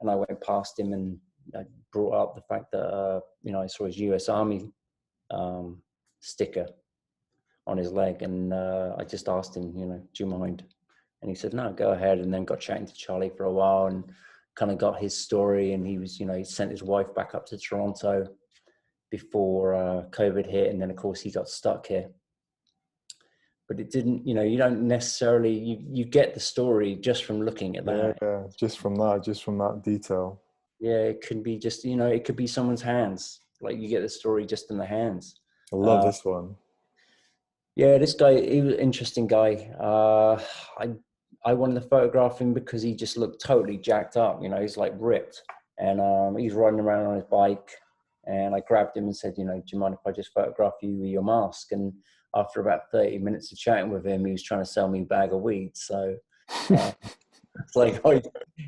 And I went past him and I brought up the fact that, I saw his US Army sticker on his leg. And I just asked him, do you mind? And he said, no, go ahead. And then got chatting to Charlie for a while and kind of got his story. And he was, he sent his wife back up to Toronto before COVID hit, and then of course he got stuck here. But it didn't, you don't necessarily, you get the story just from looking at that. Yeah, just from that detail. Yeah, it could be just, it could be someone's hands. Like you get the story just in the hands. I love this one. Yeah, this guy, he was an interesting guy. I wanted to photograph him because he just looked totally jacked up. He's like ripped, and he's riding around on his bike. And I grabbed him and said, do you mind if I just photograph you with your mask? And after about 30 minutes of chatting with him, he was trying to sell me a bag of weed. So it's like,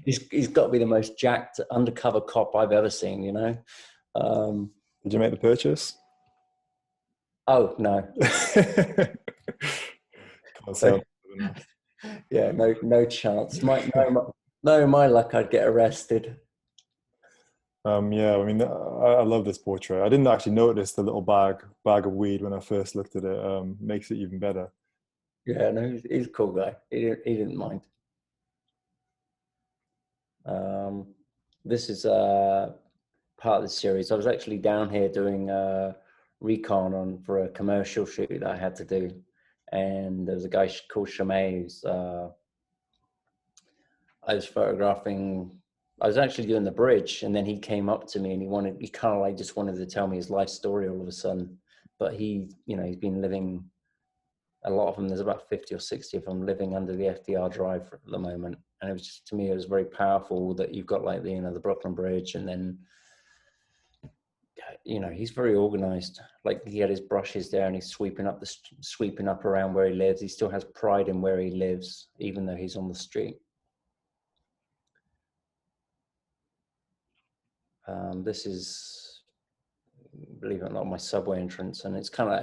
he's got to be the most jacked undercover cop I've ever seen, Did you make the purchase? Oh, no. Yeah, no chance. My luck, I'd get arrested. Yeah, I mean, I love this portrait. I didn't actually notice the little bag of weed when I first looked at it. Makes it even better. Yeah, no, he's a cool guy. He didn't mind. This is part of the series. I was actually down here doing recon for a commercial shoot that I had to do, and there was a guy called Shamay who's I was photographing. I was actually doing the bridge, and then he came up to me and he kind of like just wanted to tell me his life story all of a sudden. But he's been living, a lot of them, there's about 50 or 60 of them living under the FDR Drive at the moment. And it was just, to me, it was very powerful that you've got like the Brooklyn Bridge, and then, he's very organized. Like he had his brushes there and he's sweeping up around where he lives. He still has pride in where he lives, even though he's on the street. This is, believe it or not, my subway entrance, and it's kind of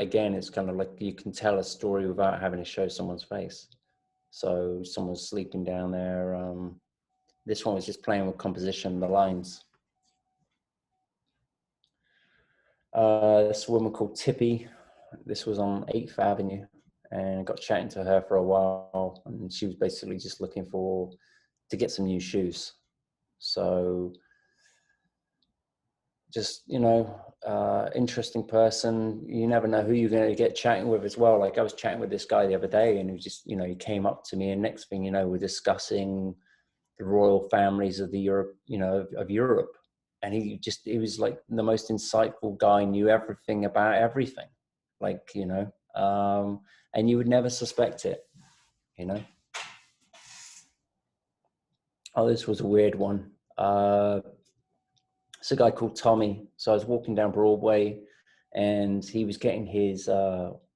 like you can tell a story without having to show someone's face. So someone's sleeping down there. This one was just playing with composition, the lines. This woman called Tippy. This was on 8th Avenue, and I got chatting to her for a while, and she was basically just looking to get some new shoes. So just, interesting person. You never know who you're going to get chatting with as well. Like I was chatting with this guy the other day, and he just, he came up to me, and next thing you know, we're discussing the royal families of Europe. And he was like the most insightful guy, knew everything about everything. Like, and you would never suspect it, Oh, this was a weird one. It's a guy called Tommy. So I was walking down Broadway, and he was getting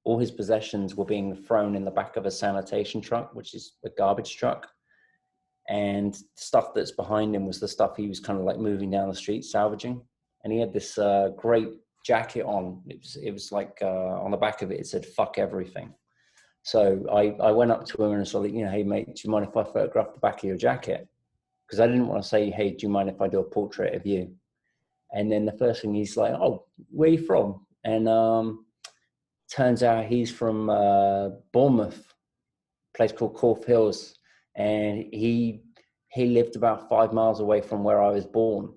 all his possessions were being thrown in the back of a sanitation truck, which is a garbage truck. And the stuff that's behind him was the stuff he was kind of like moving down the street, salvaging. And he had this great jacket on. It was like on the back of it, it said, "Fuck everything." So I went up to him and I was like, "Hey mate, do you mind if I photograph the back of your jacket?" Because I didn't want to say, "Hey, do you mind if I do a portrait of you?" And then the first thing he's like, "Oh, where are you from?" And turns out he's from Bournemouth, a place called Corfe Hills. And he lived about 5 miles away from where I was born.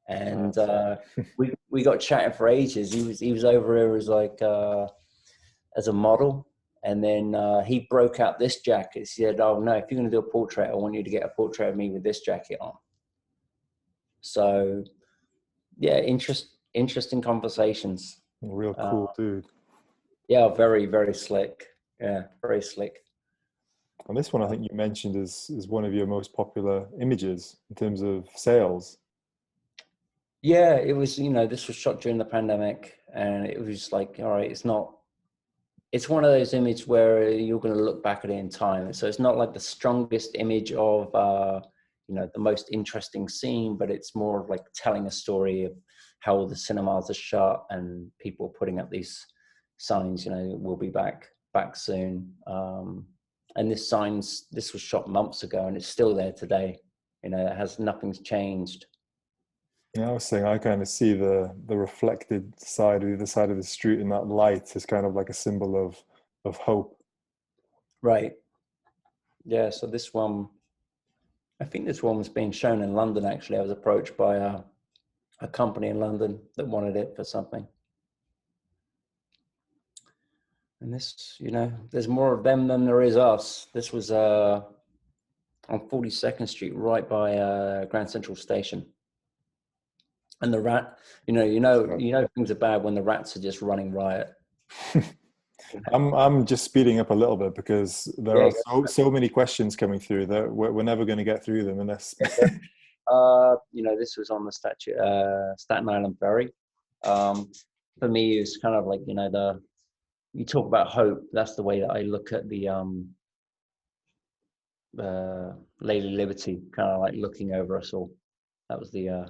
And we got chatting for ages. He was over here as like as a model. And then he broke out this jacket. He said, "Oh no, if you're going to do a portrait, I want you to get a portrait of me with this jacket on." So yeah, interesting conversations. Real cool dude. Yeah, very, very slick. Yeah, very slick. And this one, I think you mentioned is one of your most popular images in terms of sales. Yeah, it was, this was shot during the pandemic, and it was like, all right, it's one of those images where you're going to look back at it in time. So it's not like the strongest image of, the most interesting scene, but it's more of like telling a story of how the cinemas are shot and people putting up these signs, we'll be back soon. And this was shot months ago and it's still there today. Nothing's changed. Yeah, I was saying I kind of see the reflected side, or the other side of the street, in that light as kind of like a symbol of hope. Right. Yeah. So I think this one was being shown in London. Actually, I was approached by a company in London that wanted it for something. And this, there's more of them than there is us. This was on 42nd Street, right by Grand Central Station. And the rat, things are bad when the rats are just running riot. I'm just speeding up a little bit because there are so many questions coming through that we're never going to get through them unless. This was on the Staten Island ferry. For me, it's kind of like, you talk about hope. That's the way that I look at the Lady Liberty, kind of like looking over us all. That was the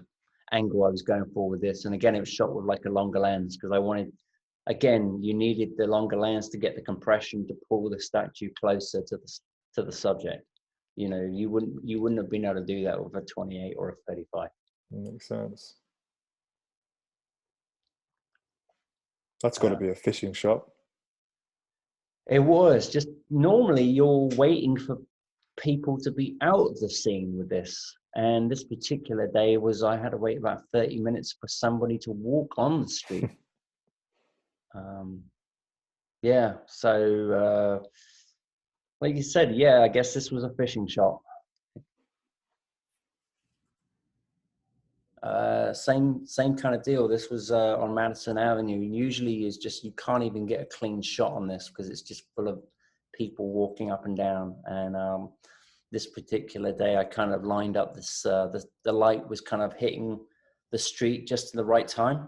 angle I was going for with this. And again, it was shot with like a longer lens because I wanted, again, you needed the longer lens to get the compression to pull the statue closer to the subject. You wouldn't have been able to do that with a 28 or a 35. Makes sense. That's got to be a fishing shot. It was just, normally you're waiting for people to be out of the scene with this. And this particular day I had to wait about 30 minutes for somebody to walk on the street. So like you said, I guess this was a fishing shot. Same kind of deal. This was on Madison Avenue. Usually you can't even get a clean shot on this because it's just full of people walking up and down. And this particular day I kind of lined up this, the light was kind of hitting the street just at the right time.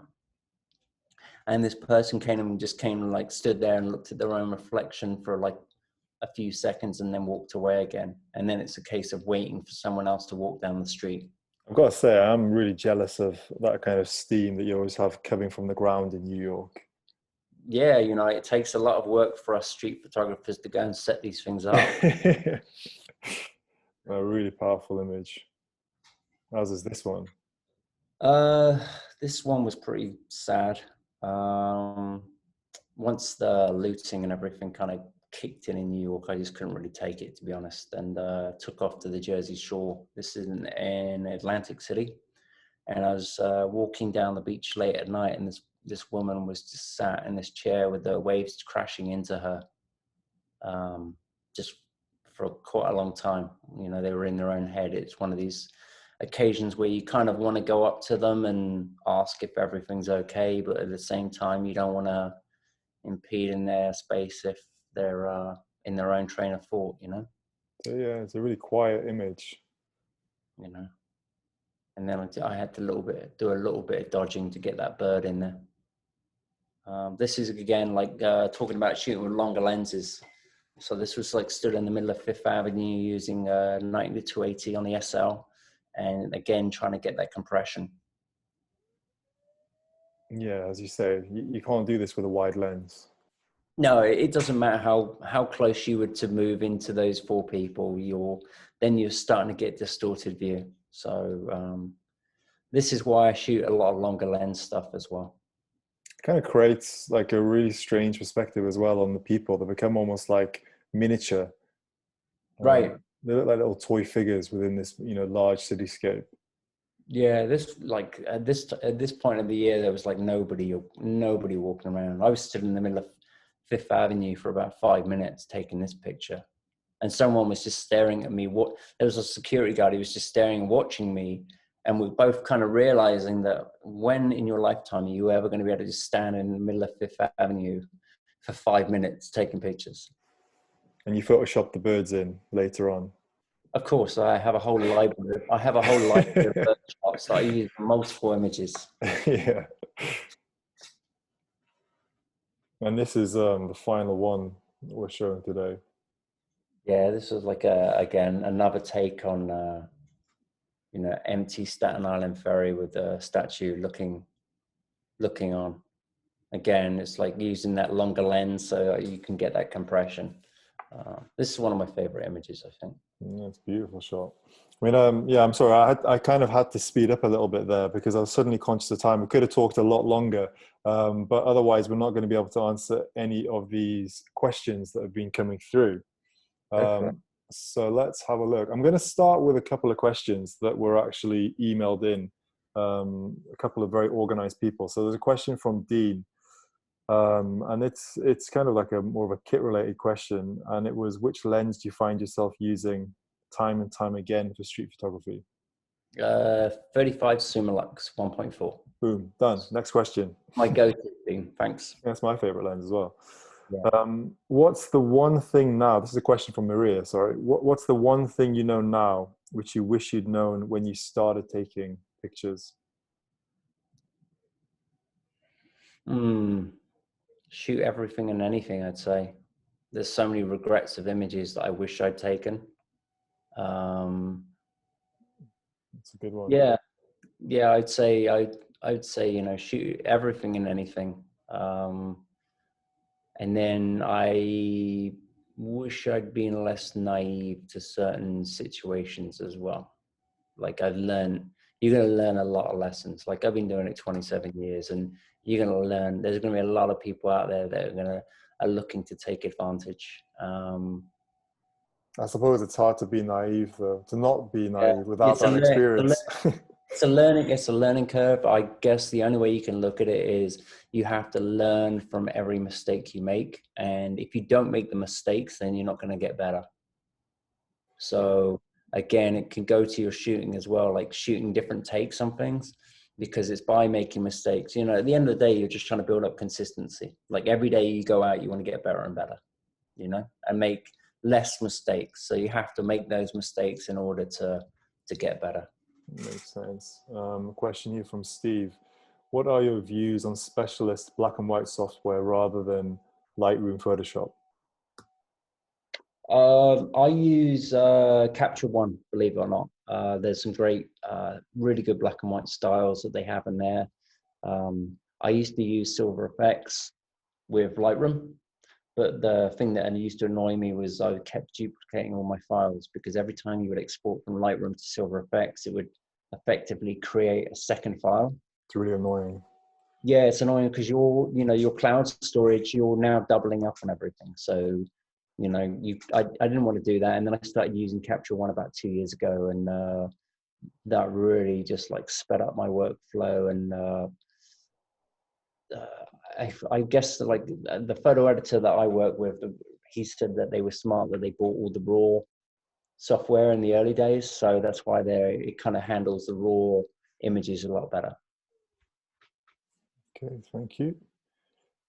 And this person came and like stood there and looked at their own reflection for like a few seconds and then walked away again. And then it's a case of waiting for someone else to walk down the street. I've got to say, I'm really jealous of that kind of steam that you always have coming from the ground in New York. Yeah, it takes a lot of work for us street photographers to go and set these things up. A really powerful image. As is this one. This one was pretty sad. Once the looting and everything kind of kicked in New York, I just couldn't really take it, to be honest, and took off to the Jersey Shore. This is in Atlantic City, and I was walking down the beach late at night, and this woman was just sat in this chair with the waves crashing into her, just for quite a long time. They were in their own head. It's one of these occasions where you kind of want to go up to them and ask if everything's okay, but at the same time you don't want to impede in their space if they're in their own train of thought. So yeah, it's a really quiet image. And then I had to do a little bit of dodging to get that bird in there. This is again like talking about shooting with longer lenses. So this was like stood in the middle of Fifth Avenue using 90-280 on the SL, and again trying to get that compression. Yeah, as you say, you can't do this with a wide lens. No, it doesn't matter how close you were to move into those four people, you're starting to get distorted view. So this is why I shoot a lot of longer lens stuff as well. It kind of creates like a really strange perspective as well on the people. They become almost like miniature. Right. They look like little toy figures within this, large cityscape. Yeah, this like at this point of the year, there was like nobody walking around. I was stood in the middle of Fifth Avenue for about 5 minutes taking this picture. And someone was just staring at me. There was a security guard. He was just staring and watching me. And we're both kind of realizing that when in your lifetime are you ever going to be able to just stand in the middle of Fifth Avenue for 5 minutes taking pictures? And you photoshopped the birds in later on. Of course, I have a whole library. I have a whole library of bird shots that I use for multiple images. Yeah. And this is the final one that we're showing today. Yeah, this was like again another take on empty Staten Island ferry with the statue looking on. Again, it's like using that longer lens so you can get that compression. This is one of my favorite images, I think. That's a beautiful shot. I mean, yeah, I'm sorry. I kind of had to speed up a little bit there because I was suddenly conscious of time. We could have talked a lot longer, but otherwise we're not going to be able to answer any of these questions that have been coming through. So let's have a look. I'm going to start with a couple of questions that were actually emailed in, a couple of very organized people. So there's a question from Dean. And it's kind of like a more of a kit related question, and it was, which lens do you find yourself using time and time again for street photography? 35 Summilux 1.4. Boom, done. Next question. My go-to thing. Thanks. That's my favorite lens as well. Yeah. What's the one thing now, this is a question from Maria, sorry, what's the one thing you know now which you wish you'd known when you started taking pictures? Shoot everything and anything, I'd say. There's so many regrets of images that I wish I'd taken. That's a good one. Yeah, I'd say shoot everything and anything. And then I wish I'd been less naive to certain situations as well. Like you're going to learn a lot of lessons. Like I've been doing it 27 years, and you're going to learn. There's going to be a lot of people out there that are looking to take advantage. I suppose it's hard to be naive, though, to not be naive without that experience. It's a learning curve. I guess the only way you can look at it is you have to learn from every mistake you make. And if you don't make the mistakes, then you're not going to get better. So again, it can go to your shooting as well, like shooting different takes on things, because it's by making mistakes. At the end of the day, you're just trying to build up consistency. Like every day you go out, you want to get better and better, and make less mistakes. So you have to make those mistakes in order to get better. Makes sense. Question here from Steve. What are your views on specialist black and white software rather than Lightroom, Photoshop? I use Capture One, believe it or not. There's some great, really good black and white styles that they have in there. I used to use Silver Effects with Lightroom, but the thing that used to annoy me was I kept duplicating all my files, because every time you would export from Lightroom to Silver Effects, it would effectively create a second file. It's really annoying. Yeah, it's annoying because your cloud storage, you're now doubling up on everything. So I didn't want to do that, and then I started using Capture One about 2 years ago, and that really just like sped up my workflow. And I guess like the photo editor that I work with, he said that they were smart, that they bought all the raw software in the early days, so that's why it kind of handles the raw images a lot better. Okay, thank you.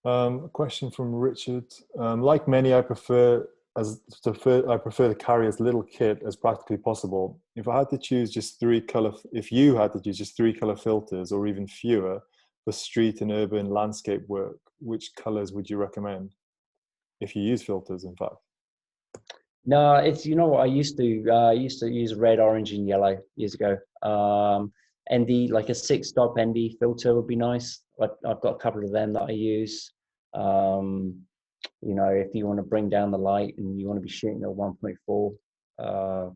A question from Richard. Like many, I prefer to carry as little kit as practically possible. If you had to choose just three color filters, or even fewer, for street and urban landscape work, which colors would you recommend? If you use filters, in fact. No, it's what I used to use red, orange, and yellow years ago. ND, like a 6-stop ND filter would be nice. I've got a couple of them that I use. If you want to bring down the light and you want to be shooting at 1.4,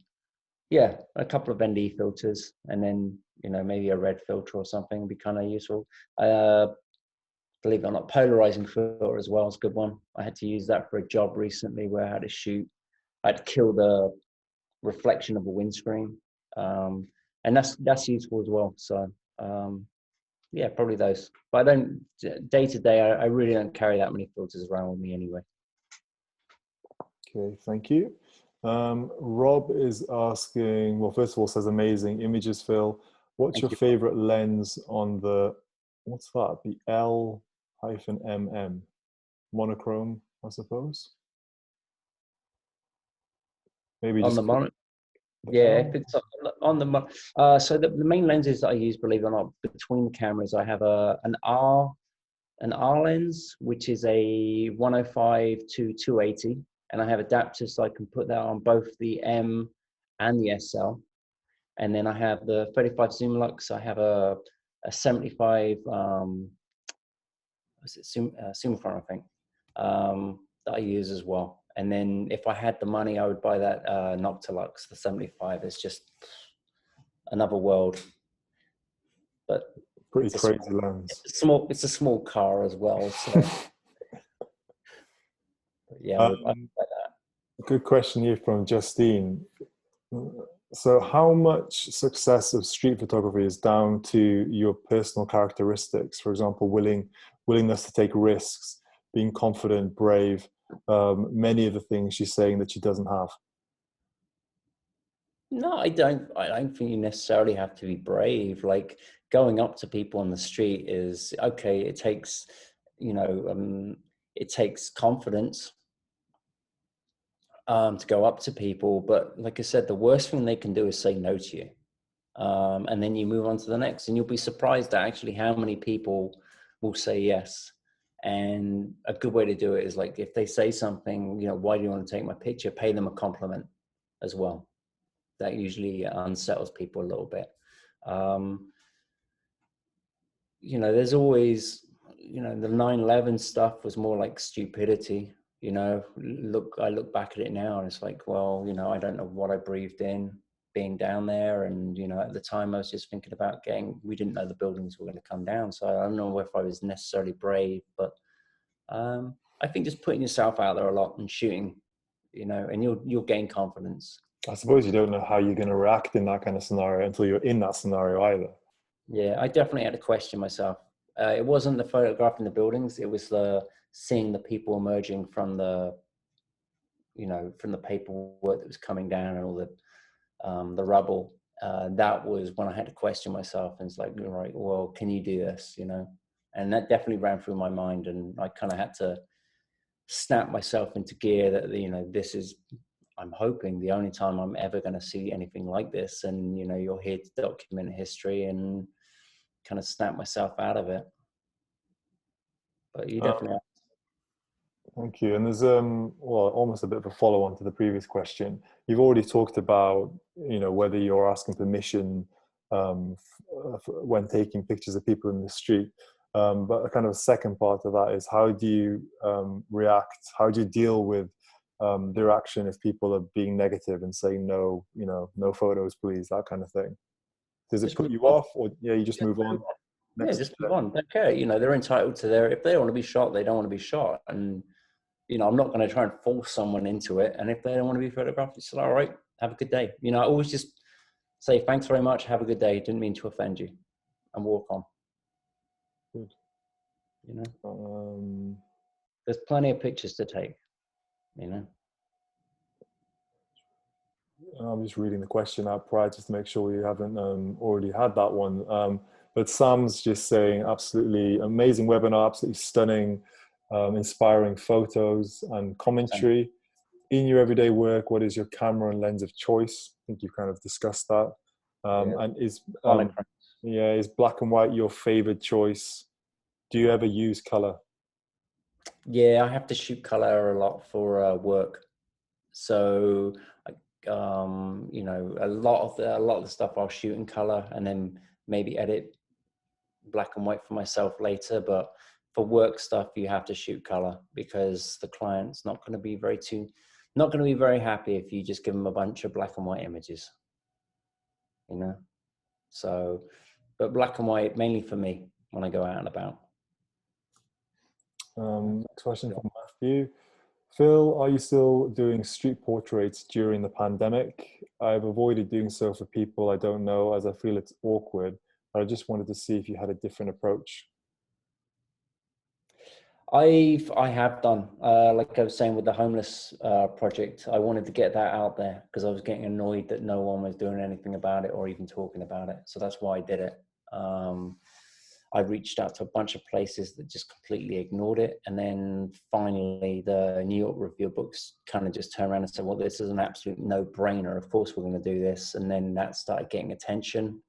yeah, a couple of ND filters, and then maybe a red filter or something would be kind of useful. Believe it or not, polarizing filter as well is a good one. I had to use that for a job recently where I had to shoot. I had to kill the reflection of a windscreen, and that's useful as well. So Yeah, probably those. But I don't, day to day, I really don't carry that many filters around with me anyway. Okay, thank you. Rob is asking, well, first of all, says amazing images, Phil. What's Thank your you. favorite lens on the, what's that? The L-MM monochrome, I suppose. Maybe On just the monitor. the Yeah, if L. it's on the so the main lenses that I use, believe it or not, between the cameras, I have an R lens, which is a 105 to 280, and I have adapters so I can put that on both the M and the SL. And then I have the 35 zoom lux. I have a 75 what's it, Summafront, I think, that I use as well. And then if I had the money, I would buy that Noctilux, the 75. It's just another world. But Pretty it's a crazy lens. it's a small car as well. So yeah, I would like that. Good question here from Justine. So how much success of street photography is down to your personal characteristics? For example, willingness to take risks, being confident, brave, many of the things she's saying that she doesn't have. No, I don't. I don't think you necessarily have to be brave. Like going up to people on the street is okay. It takes, you know, it takes confidence to go up to people. But like I said, the worst thing they can do is say no to you, and then you move on to the next, and you'll be surprised at actually how many people will say yes. And a good way to do it is like if they say something, you know, why do you want to take my picture? Pay them a compliment as well. That usually unsettles people a little bit. Um, you know, there's always, you know, the 9/11 stuff was more like stupidity. You know, I look back at it now and it's like, well, you know, I don't know what I breathed in being down there. And, you know, at the time I was just thinking about we didn't know the buildings were going to come down. So I don't know if I was necessarily brave, but I think just putting yourself out there a lot and shooting, you know, and you'll gain confidence. I suppose you don't know how you're going to react in that kind of scenario until you're in that scenario either. Yeah, I definitely had to question myself. It wasn't the photographing the buildings; it was the seeing the people emerging from the, you know, from the paperwork that was coming down and all the rubble. That was when I had to question myself, and it's like, all right, well, can you do this? You know, and that definitely ran through my mind, and I kind of had to snap myself into gear that, you know, this is, I'm hoping, the only time I'm ever going to see anything like this, and you know, you're here to document history and kind of snap myself out of it. But you definitely Thank you. And there's well, almost a bit of a follow-on to the previous question. You've already talked about, you know, whether you're asking permission when taking pictures of people in the street. But a kind of a second part of that is, how do you react? How do you deal with the reaction if people are being negative and saying no, you know, no photos, please, that kind of thing? Does it just put move you on. off, or yeah, you just move on? Yeah, Next. just move on. Don't care. You know, they're entitled to if they don't want to be shot, they don't want to be shot. And, you know, I'm not going to try and force someone into it. And if they don't want to be photographed, it's all right. Have a good day. You know, I always just say, thanks very much. Have a good day. Didn't mean to offend you, and walk on. Good. You know, there's plenty of pictures to take, you know. I'm just reading the question out prior just to make sure we haven't already had that one. But Sam's just saying, absolutely amazing webinar, absolutely stunning, inspiring photos and commentary. In your everyday work, what is your camera and lens of choice? I think you've kind of discussed that. Yeah. And is black and white your favorite choice? Do you ever use color? Yeah, I have to shoot color a lot for work. So, you know, a lot of the stuff I'll shoot in color and then maybe edit black and white for myself later. But for work stuff, you have to shoot color because the client's not going to be very happy if you just give them a bunch of black and white images, you know. So, but black and white mainly for me when I go out and about. Next question from Matthew. Phil, are you still doing street portraits during the pandemic? I've avoided doing so for people I don't know as I feel it's awkward. I just wanted to see if you had a different approach. I have done, like I was saying with the homeless project, I wanted to get that out there because I was getting annoyed that no one was doing anything about it or even talking about it. So that's why I did it. I reached out to a bunch of places that just completely ignored it. And then finally the New York Review of Books kind of just turned around and said, well, this is an absolute no-brainer. Of course we're going to do this. And then that started getting attention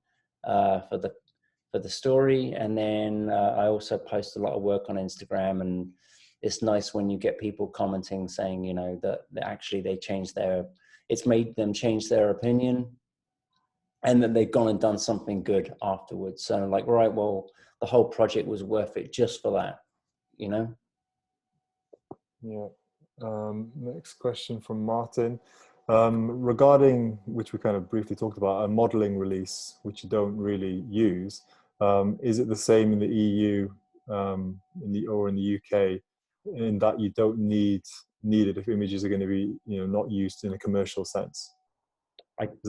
for the story. And then I also post a lot of work on Instagram, and it's nice when you get people commenting saying, you know, that actually it's made them change their opinion, and that they've gone and done something good afterwards. So like, right, well, the whole project was worth it just for that, you know? Yeah. Next question from Martin. Regarding, which we kind of briefly talked about, a modeling release, which you don't really use, is it the same in the EU or in the UK, in that you don't need it if images are going to be, you know, not used in a commercial sense?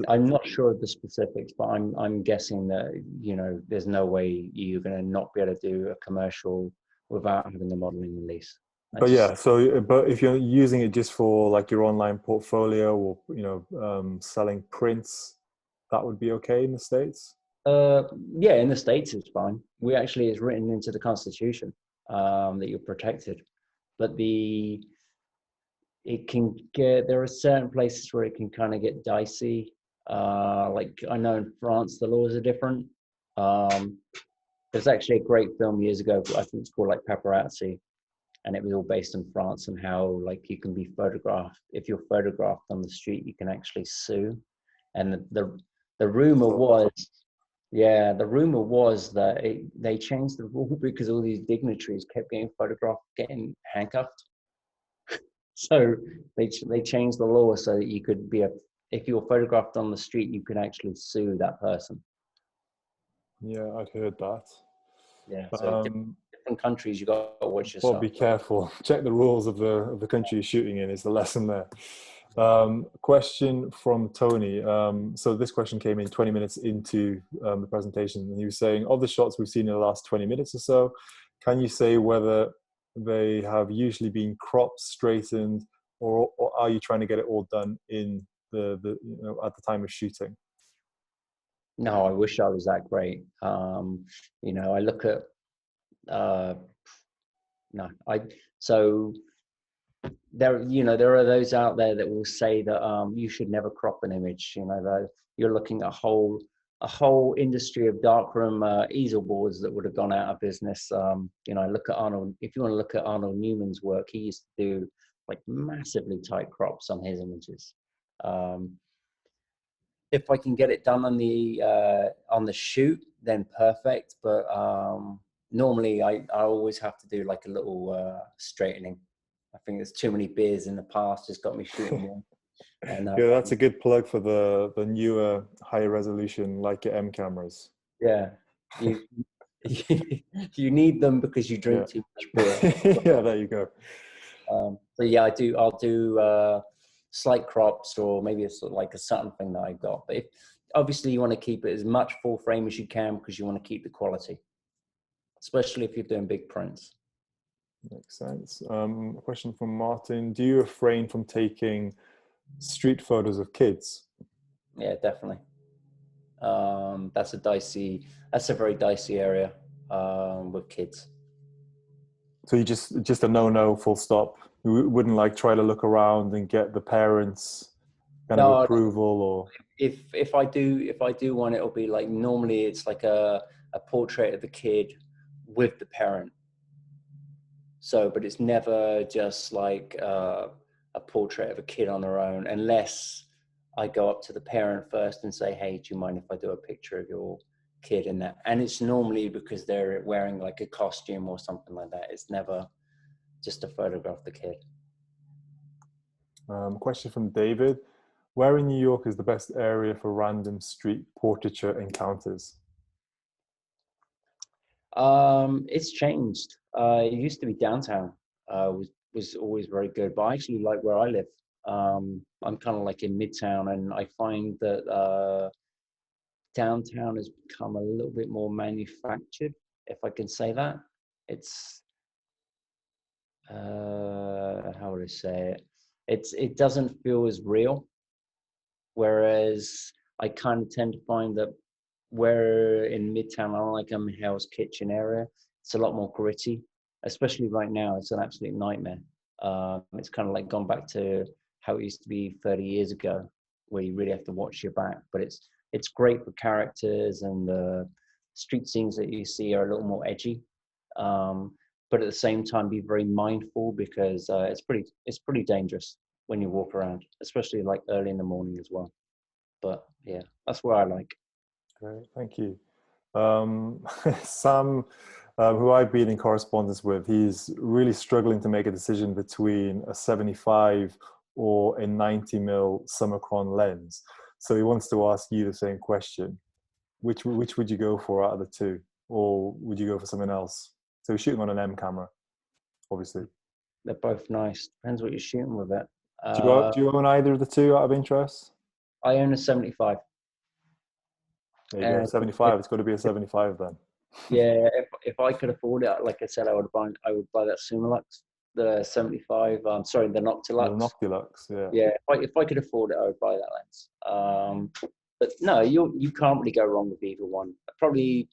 I'm not sure of the specifics, but I'm guessing that, you know, there's no way you're going to not be able to do a commercial without having a modeling release. But yeah, so but if you're using it just for like your online portfolio or, you know, selling prints, that would be okay in the States? Yeah, in the States it's fine. It's written into the Constitution that you're protected. But there are certain places where it can kind of get dicey. Like I know in France the laws are different. There's actually a great film years ago, I think it's called like Paparazzi, and it was all based in France, and how like you can be photographed. If you're photographed on the street, you can actually sue. And the rumor was, yeah, the rumor was that they changed the rule because all these dignitaries kept getting photographed, getting handcuffed. So they changed the law so that you could if you were photographed on the street, you could actually sue that person. Yeah, I've heard that. Yeah, so different countries, you got to watch Well, yourself. be careful. Check the rules of the country you're shooting in is the lesson there. Question from Tony. So this question came in 20 minutes into the presentation, and he was saying, of the shots we've seen in the last 20 minutes or so, can you say whether they have usually been cropped, straightened, or are you trying to get it all done in the you know, at the time of shooting? No, I wish I was that great. You know, I look at no, so there are those out there that will say that you should never crop an image. You know, that you're looking at a whole industry of darkroom easel boards that would have gone out of business. You know, look at Arnold. If you want to look at Arnold Newman's work, he used to do like massively tight crops on his images. If I can get it done on the shoot, then perfect. But normally I always have to do like a little straightening. I think there's too many beers in the past just got me shooting more. And Yeah, that's a good plug for the newer higher resolution Leica M cameras. yeah, you you need them because you Yeah. drink too much beer. Yeah, there you go. But yeah, I'll do slight crops, or maybe it's like a certain thing that I got. But obviously you want to keep it as much full frame as you can because you want to keep the quality, especially if you're doing big prints. Makes sense. A question from Martin. Do you refrain from taking street photos of kids? Yeah, definitely. That's a very dicey area with kids. So you just a no, full stop. You wouldn't like try to look around and get the parents kind of approval, or if I do one, it'll be like, normally it's like a portrait of the kid with the parent. So, but it's never just like a portrait of a kid on their own, unless I go up to the parent first and say, hey, do you mind if I do a picture of your kid in that? And it's normally because they're wearing like a costume or something like that. It's never just to photograph the kid. Question from David. Where in New York is the best area for random street portraiture encounters? It's changed. It used to be downtown. Was always very good, but I actually like where I live. I'm kind of like in Midtown, and I find that downtown has become a little bit more manufactured, if I can say that. It's how would I say it? It doesn't feel as real. Whereas I kind of tend to find that where in Midtown, I like Hell's Kitchen area, it's a lot more gritty, especially right now. It's an absolute nightmare. It's kind of like gone back to how it used to be 30 years ago, where you really have to watch your back. But it's great for characters, and the street scenes that you see are a little more edgy. But at the same time, be very mindful, because it's pretty dangerous when you walk around, especially like early in the morning as well. But yeah, that's where I like. Great, thank you. Sam, who I've been in correspondence with, he's really struggling to make a decision between a 75 or a 90mm Summicron lens. So he wants to ask you the same question. Which would you go for out of the two? Or would you go for something else? So he's shooting on an M camera, obviously. They're both nice. Depends what you're shooting with it. Do you own either of the two out of interest? I own a 75. There you go, 75. It's got to be a 75 then. Yeah, if I could afford it, like I said, I would buy that Summilux, the 75. Sorry, the Noctilux. The Noctilux, yeah. Yeah, if I could afford it, I would buy that lens. But no, you can't really go wrong with either one. Probably,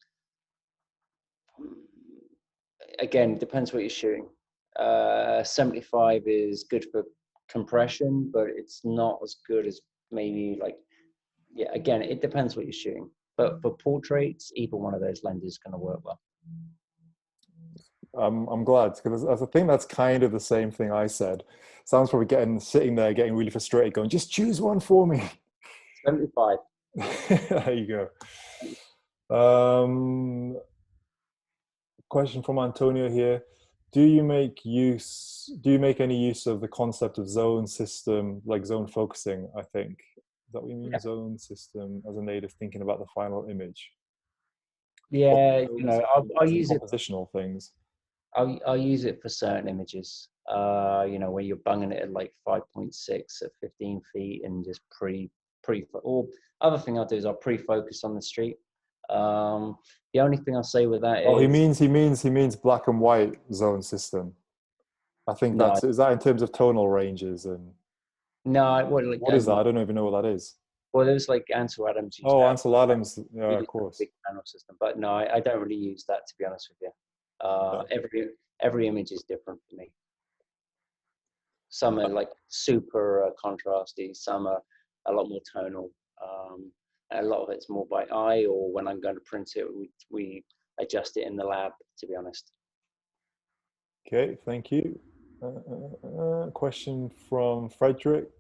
again, depends what you're shooting. 75 is good for compression, but it's not as good as maybe like, yeah, again, it depends what you're shooting. But for portraits, either one of those lenses is going to work well. I'm glad, because I think that's kind of the same thing I said. Sam's probably sitting there getting really frustrated, going, just choose one for me. 75. There you go. Question from Antonio here. Do you make any use of the concept of zone system, like zone focusing, I think? Is that what you mean? Yeah. Zone system as a native, thinking about the final image. Yeah, I'll use it. Compositional things. I'll use it for certain images. Where you're bunging it at like 5.6 at 15 feet, and just or other thing I'll do is I'll pre-focus on the street. The only thing I'll say with that is... he means black and white zone system. I think is that in terms of tonal ranges and... No, what is that? I don't even know what that is. Well, there's like Ansel Adams. Ansel Adams, yeah, of course. Big panel system, but no, I don't really use that, to be honest with you. Every image is different for me. Some are like super contrasty, some are a lot more tonal. And a lot of it's more by eye, or when I'm going to print it, we adjust it in the lab, to be honest. Okay, thank you. Question from Frederick.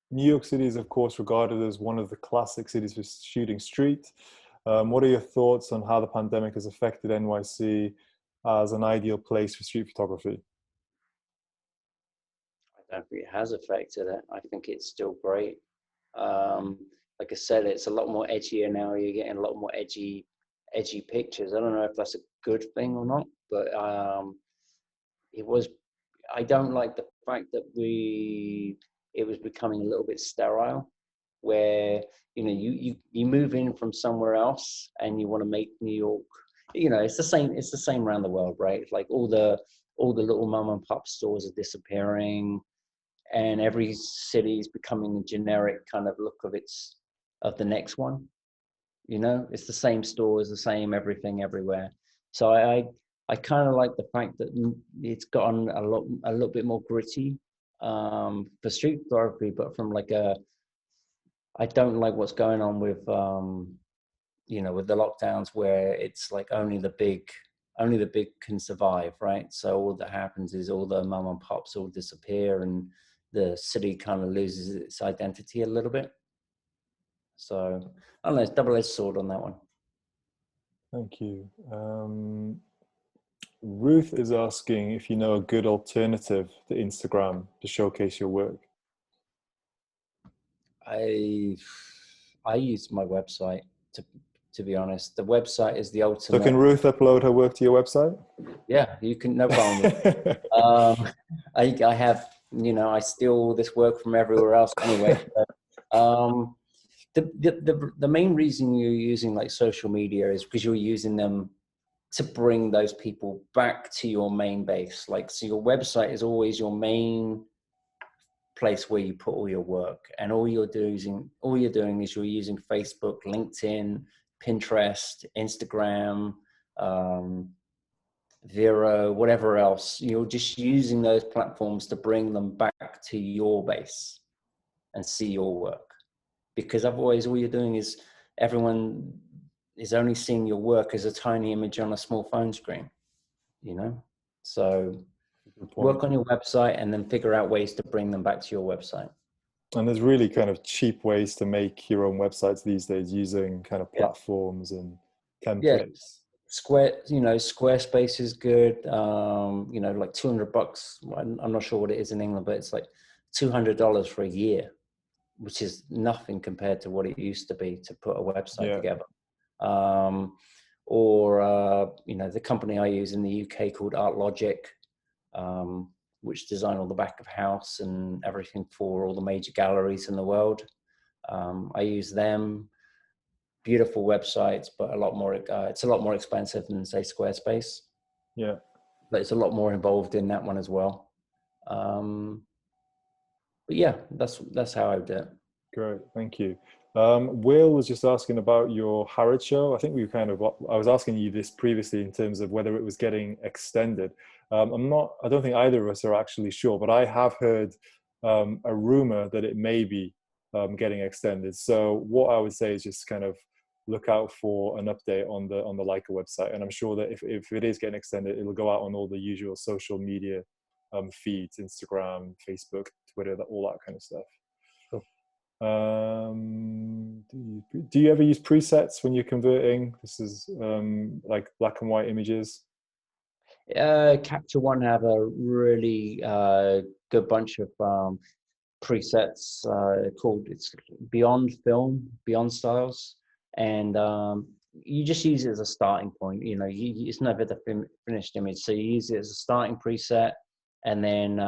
New York City is, of course, regarded as one of the classic cities for shooting street. What are your thoughts on how the pandemic has affected NYC as an ideal place for street photography? I don't think it has affected it. I think it's still great. Like I said, it's a lot more edgier now. You're getting a lot more edgy pictures. I don't know if that's a good thing or not, but I don't like the fact that it was becoming a little bit sterile, where you move in from somewhere else and you want to make New York. It's the same around the world, right? It's like all the little mom and pop stores are disappearing, and every city is becoming a generic kind of look of the next one. It's the same stores, the same everything everywhere. So I kind of like the fact that it's gotten a little bit more gritty for street photography, but from I don't like what's going on with with the lockdowns, where it's like only the big can survive, right? So all that happens is all the mom and pops all disappear, and the city kind of loses its identity a little bit. So I don't know, it's double-edged sword on that one. Thank you. Ruth is asking if you know a good alternative to Instagram to showcase your work. I use my website to be honest. The website is the ultimate. So can Ruth upload her work to your website? Yeah, you can, no problem. I have, I steal this work from everywhere else anyway. The main reason you're using like social media is because you're using them to bring those people back to your main base. Like, so your website is always your main place where you put all your work, and all you're doing is you're using Facebook, LinkedIn, Pinterest, Instagram, Vero, whatever else. You're just using those platforms to bring them back to your base and see your work, because otherwise all you're doing is everyone is only seeing your work as a tiny image on a small phone screen, you know? So work on your website and then figure out ways to bring them back to your website. And there's really kind of cheap ways to make your own websites these days using kind of platforms and templates. Squarespace is good. Like $200. I'm not sure what it is in England, but it's like $200 for a year, which is nothing compared to what it used to be to put a website together. The company I use in the UK called ArtLogic, which design all the back of house and everything for all the major galleries in the world. I use them. Beautiful websites, but it's a lot more expensive than, say, Squarespace. Yeah. But it's a lot more involved in that one as well. But yeah, that's how I do it. Great, thank you. Will was just asking about your Harrod show. I think I was asking you this previously in terms of whether it was getting extended. I don't think either of us are actually sure, but I have heard a rumor that it may be getting extended. So what I would say is just kind of look out for an update on the Leica website. And I'm sure that if it is getting extended, it'll go out on all the usual social media feeds, Instagram, Facebook, Twitter, all that kind of stuff. Do you ever use presets when you're converting? This is like black and white images. Capture One have a really good bunch of presets called Beyond Film, Beyond Styles, and you just use it as a starting point. It's never the finished image, so you use it as a starting preset, and then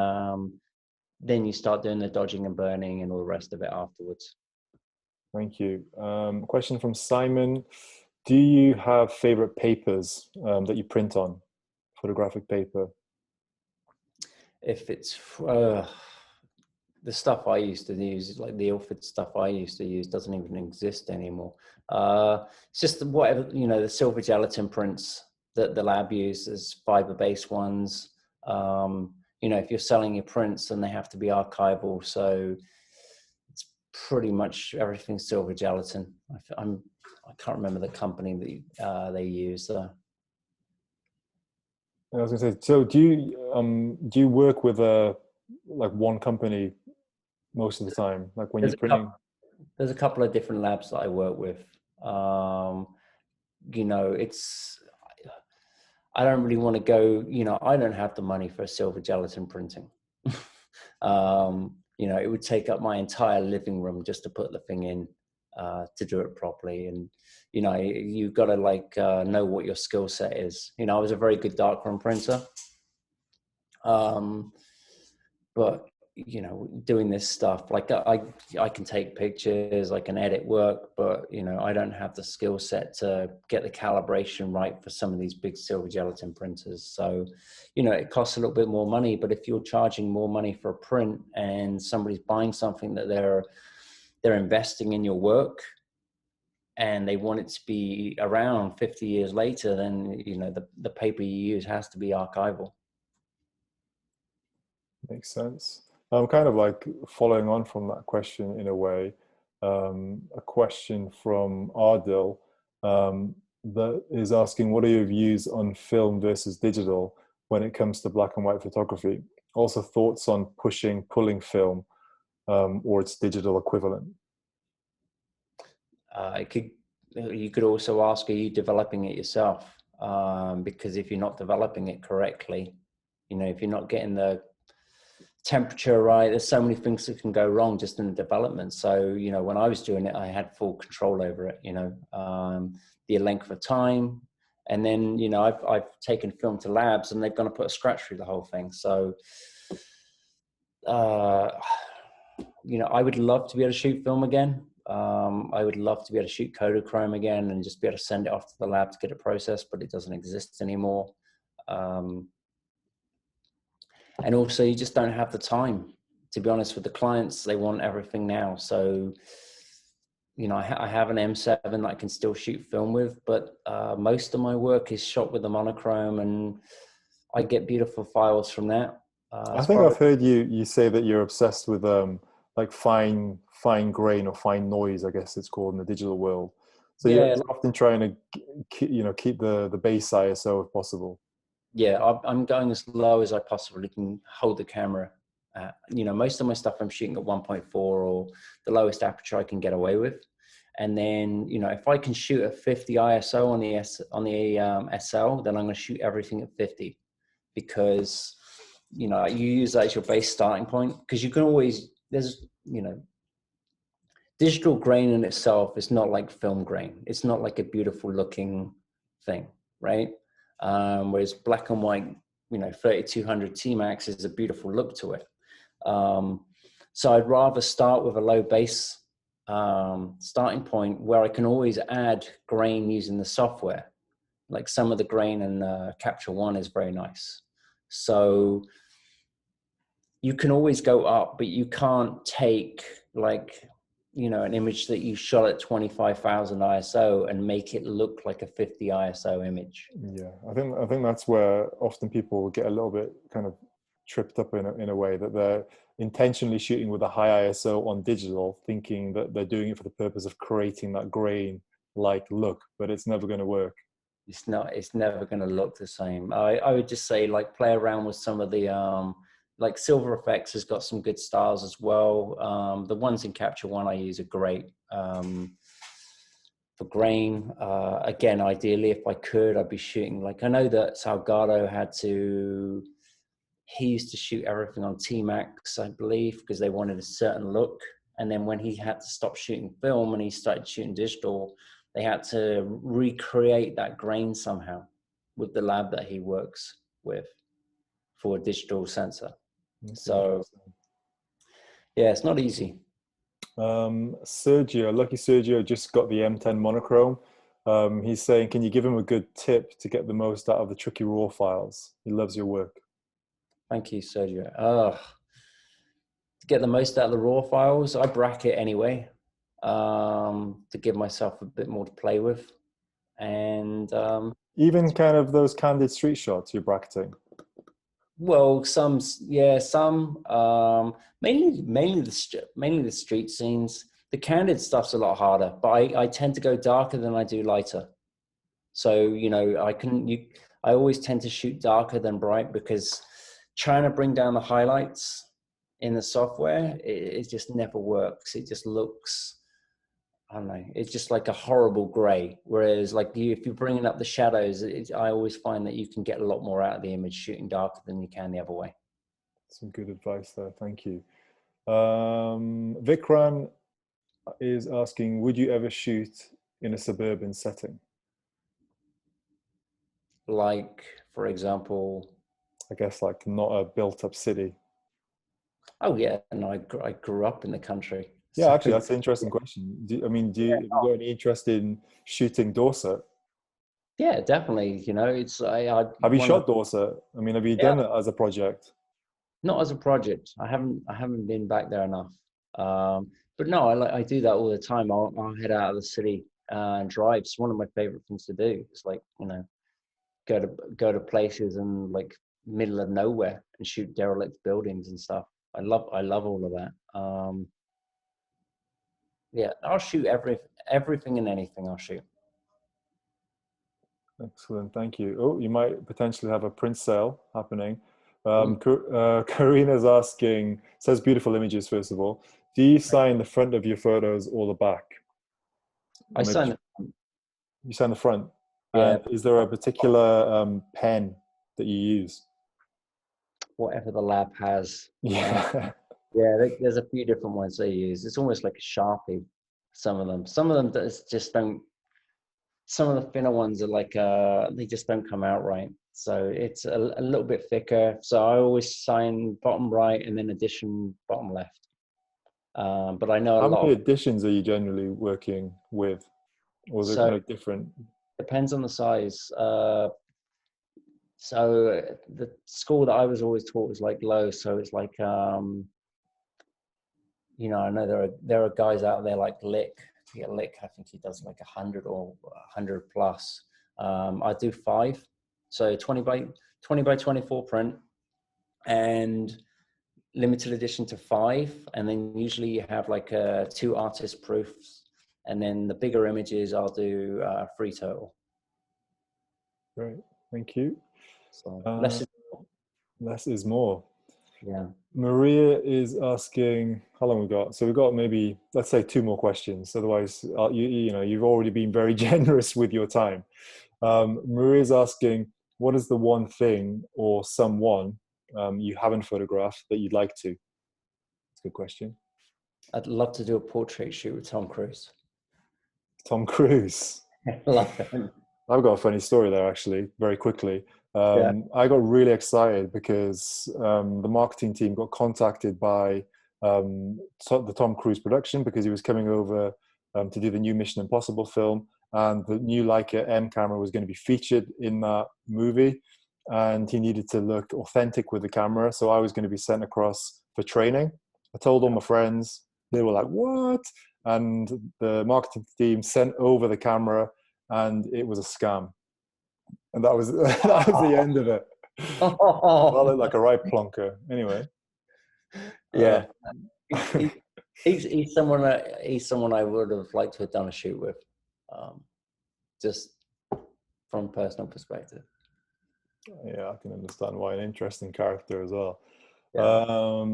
you start doing the dodging and burning and all the rest of it afterwards. Thank you. Question from Simon. Do you have favorite papers that you print on, photographic paper? If it's the stuff I used to use, like the Ilford stuff I used to use, doesn't even exist anymore. It's just whatever, the silver gelatin prints that the lab uses, fiber-based ones. If you're selling your prints, then they have to be archival. So it's pretty much everything silver gelatin. I can't remember the company that they use. I was going to say, so do you work with one company most of the time? Like when you're printing? There's a couple of different labs that I work with. I don't really want to go, I don't have the money for silver gelatin printing. It would take up my entire living room just to put the thing in, to do it properly. And, you've got to know what your skill set is. I was a very good darkroom printer. But doing this stuff, like I can take pictures, I can edit work, but I don't have the skill set to get the calibration right for some of these big silver gelatin printers. So it costs a little bit more money, but if you're charging more money for a print and somebody's buying something that they're investing in your work and they want it to be around 50 years later, then the paper you use has to be archival. Makes sense. Kind of like following on from that question in a way, a question from Ardil that is asking, what are your views on film versus digital when it comes to black and white photography? Also thoughts on pulling film or its digital equivalent? You could also ask, are you developing it yourself? Because if you're not developing it correctly, if you're not getting the temperature right, there's so many things that can go wrong just in the development. So when I was doing it, I had full control over it, the length of time, and then I've taken film to labs and they've gone to put a scratch through the whole thing. So I would love to be able to shoot film again. I would love to be able to shoot Kodachrome again and just be able to send it off to the lab to get it processed, but it doesn't exist anymore. And also, you just don't have the time. To be honest with the clients, they want everything now. So, you know, I have an M7 that I can still shoot film with, but most of my work is shot with a monochrome, and I get beautiful files from that. I think I've heard you say that you're obsessed with like fine grain or fine noise, I guess it's called in the digital world. So Yeah, you're often trying to keep the base ISO if possible. yeah, I'm going as low as I possibly can hold the camera. You know, most of my stuff I'm shooting at 1.4 or the lowest aperture I can get away with. And then, you know, if I can shoot at 50 ISO on the SL, then I'm going to shoot everything at 50, because, you know, you use that as your base starting point, because you can always, there's, you know, digital grain in itself is not like film grain. It's not like a beautiful looking thing, right? Whereas black and white, you know, 3200 T-Max is a beautiful look to it. So I'd rather start with a low base starting point where I can always add grain using the software. Like some of the grain in Capture One is very nice. So you can always go up, but you can't take, like, you know, an image that you shot at 25,000 ISO and make it look like a 50 ISO image. Yeah, I think that's where often people get a little bit kind of tripped up in a way, that they're intentionally shooting with a high ISO on digital, thinking that they're doing it for the purpose of creating that grain like look, but it's never going to work. It's never going to look the same. I would just say, like, play around with some of the like Silver Effects has got some good styles as well. The ones in Capture One I use are great for grain. Again, ideally, if I could, I'd be shooting, like, I know that Salgado he used to shoot everything on T-Max, I believe, because they wanted a certain look. And then when he had to stop shooting film and he started shooting digital, they had to recreate that grain somehow with the lab that he works with for a digital sensor. That's So interesting. yeah, it's not easy. Lucky Sergio just got the M10 monochrome. He's saying, can you give him a good tip to get the most out of the tricky raw files? He loves your work. Thank you, Sergio. To get the most out of the raw files, I bracket anyway, to give myself a bit more to play with. And Even kind of those candid street shots you're bracketing. well, some, yeah, some, mainly the street scenes. The candid stuff's a lot harder, but I tend to go darker than I do lighter. So, you know, I always tend to shoot darker than bright, because trying to bring down the highlights in the software, it just never works. It just looks, I don't know, it's just like a horrible gray. Whereas, like, if you're bringing up the shadows, I always find that you can get a lot more out of the image shooting darker than you can the other way. Some good advice there. Thank you. Vikran is asking, would you ever shoot in a suburban setting? Like, for example, I guess like not a built-up city. oh yeah, and I grew up in the country. Yeah, So actually, that's an interesting question. Do yeah, you have you got any interest in shooting Dorset? yeah, definitely. You know, it's I Have you one of, shot Dorset? I mean, have you yeah, done it as a project? not as a project. I haven't been back there enough. But no, I do that all the time. I'll head out of the city and drive. It's one of my favorite things to do. It's like, you know, go to places and, like, middle of nowhere and shoot derelict buildings and stuff. I love all of that. Yeah, I'll shoot everything and anything. I'll shoot. Excellent, thank you. Oh, you might potentially have a print sale happening. Mm. Karina's asking, says beautiful images, first of all. Do you sign the front of your photos or the back? I Or maybe sign it. you sign the front. Yeah, And is there a particular pen that you use? whatever the lab has. Yeah. Yeah, there's a few different ones they use. It's almost like a Sharpie. Some of them just don't. Some of the thinner ones are like they just don't come out right. So it's a little bit thicker. So I always sign bottom right and then addition bottom left. But I know a How lot many of, editions are you generally working with? Or is it so kind of different? depends on the size. So the school that I was always taught was like low. So it's like, you know, I know there are guys out there like Lick. To get Lick, I think he does like 100 or 100 plus. I do 5, so 20 by 24 print, and limited edition to 5, and then usually you have like 2 artist proofs, and then the bigger images I'll do 3 total. Great, thank you. So Uh, less is more. yeah. Maria is asking how long we got. So we've got maybe, let's say, 2 more questions. Otherwise, you know, you've already been very generous with your time. Maria's asking, what is the one thing or someone you haven't photographed that you'd like to? That's a good question. I'd love to do a portrait shoot with Tom Cruise. Tom Cruise. I love him. I've got a funny story there, actually, very quickly. Yeah. I got really excited because the marketing team got contacted by the Tom Cruise production because he was coming over to do the new Mission Impossible film, and the new Leica M camera was going to be featured in that movie, and he needed to look authentic with the camera. So I was going to be sent across for training. I told all my friends. They were like, "What?" And the marketing team sent over the camera, and it was a scam. And that was that was the end of it. Well, I looked like a right plonker. Anyway. Yeah. He's someone I would have liked to have done a shoot with, just from personal perspective. Yeah, I can understand why. An interesting character as well. Yeah.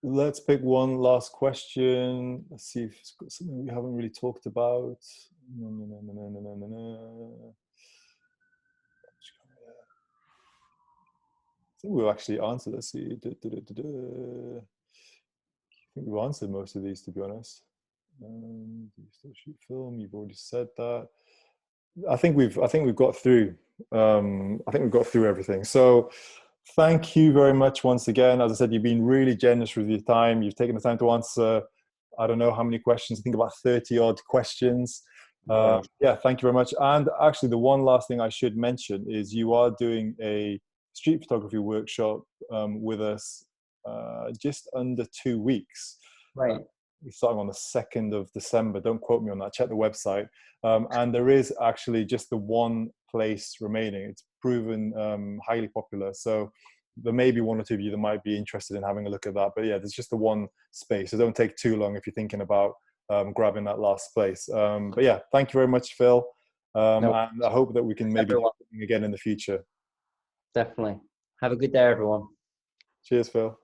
Let's pick one last question. Let's see if it's got something we haven't really talked about. I think we've actually answered. Let's see. I think we've answered most of these, to be honest. Do you still shoot film? You've already said that. I think we've got through. I think we've got through everything. So, thank you very much once again. As I said, you've been really generous with your time. You've taken the time to answer, I don't know how many questions. I think about 30 odd questions. Yeah, thank you very much. And actually, the one last thing I should mention is you are doing a street photography workshop with us just under 2 weeks. Right. We're starting on the 2nd of December. Don't quote me on that. Check the website. And there is actually just the one place remaining. It's proven highly popular. So there may be 1 or 2 of you that might be interested in having a look at that. But yeah, there's just the one space. So don't take too long if you're thinking about grabbing that last place. But yeah, thank you very much, Phil. No, and I hope that we can maybe do something again in the future. definitely. Have a good day, everyone. Cheers, Phil.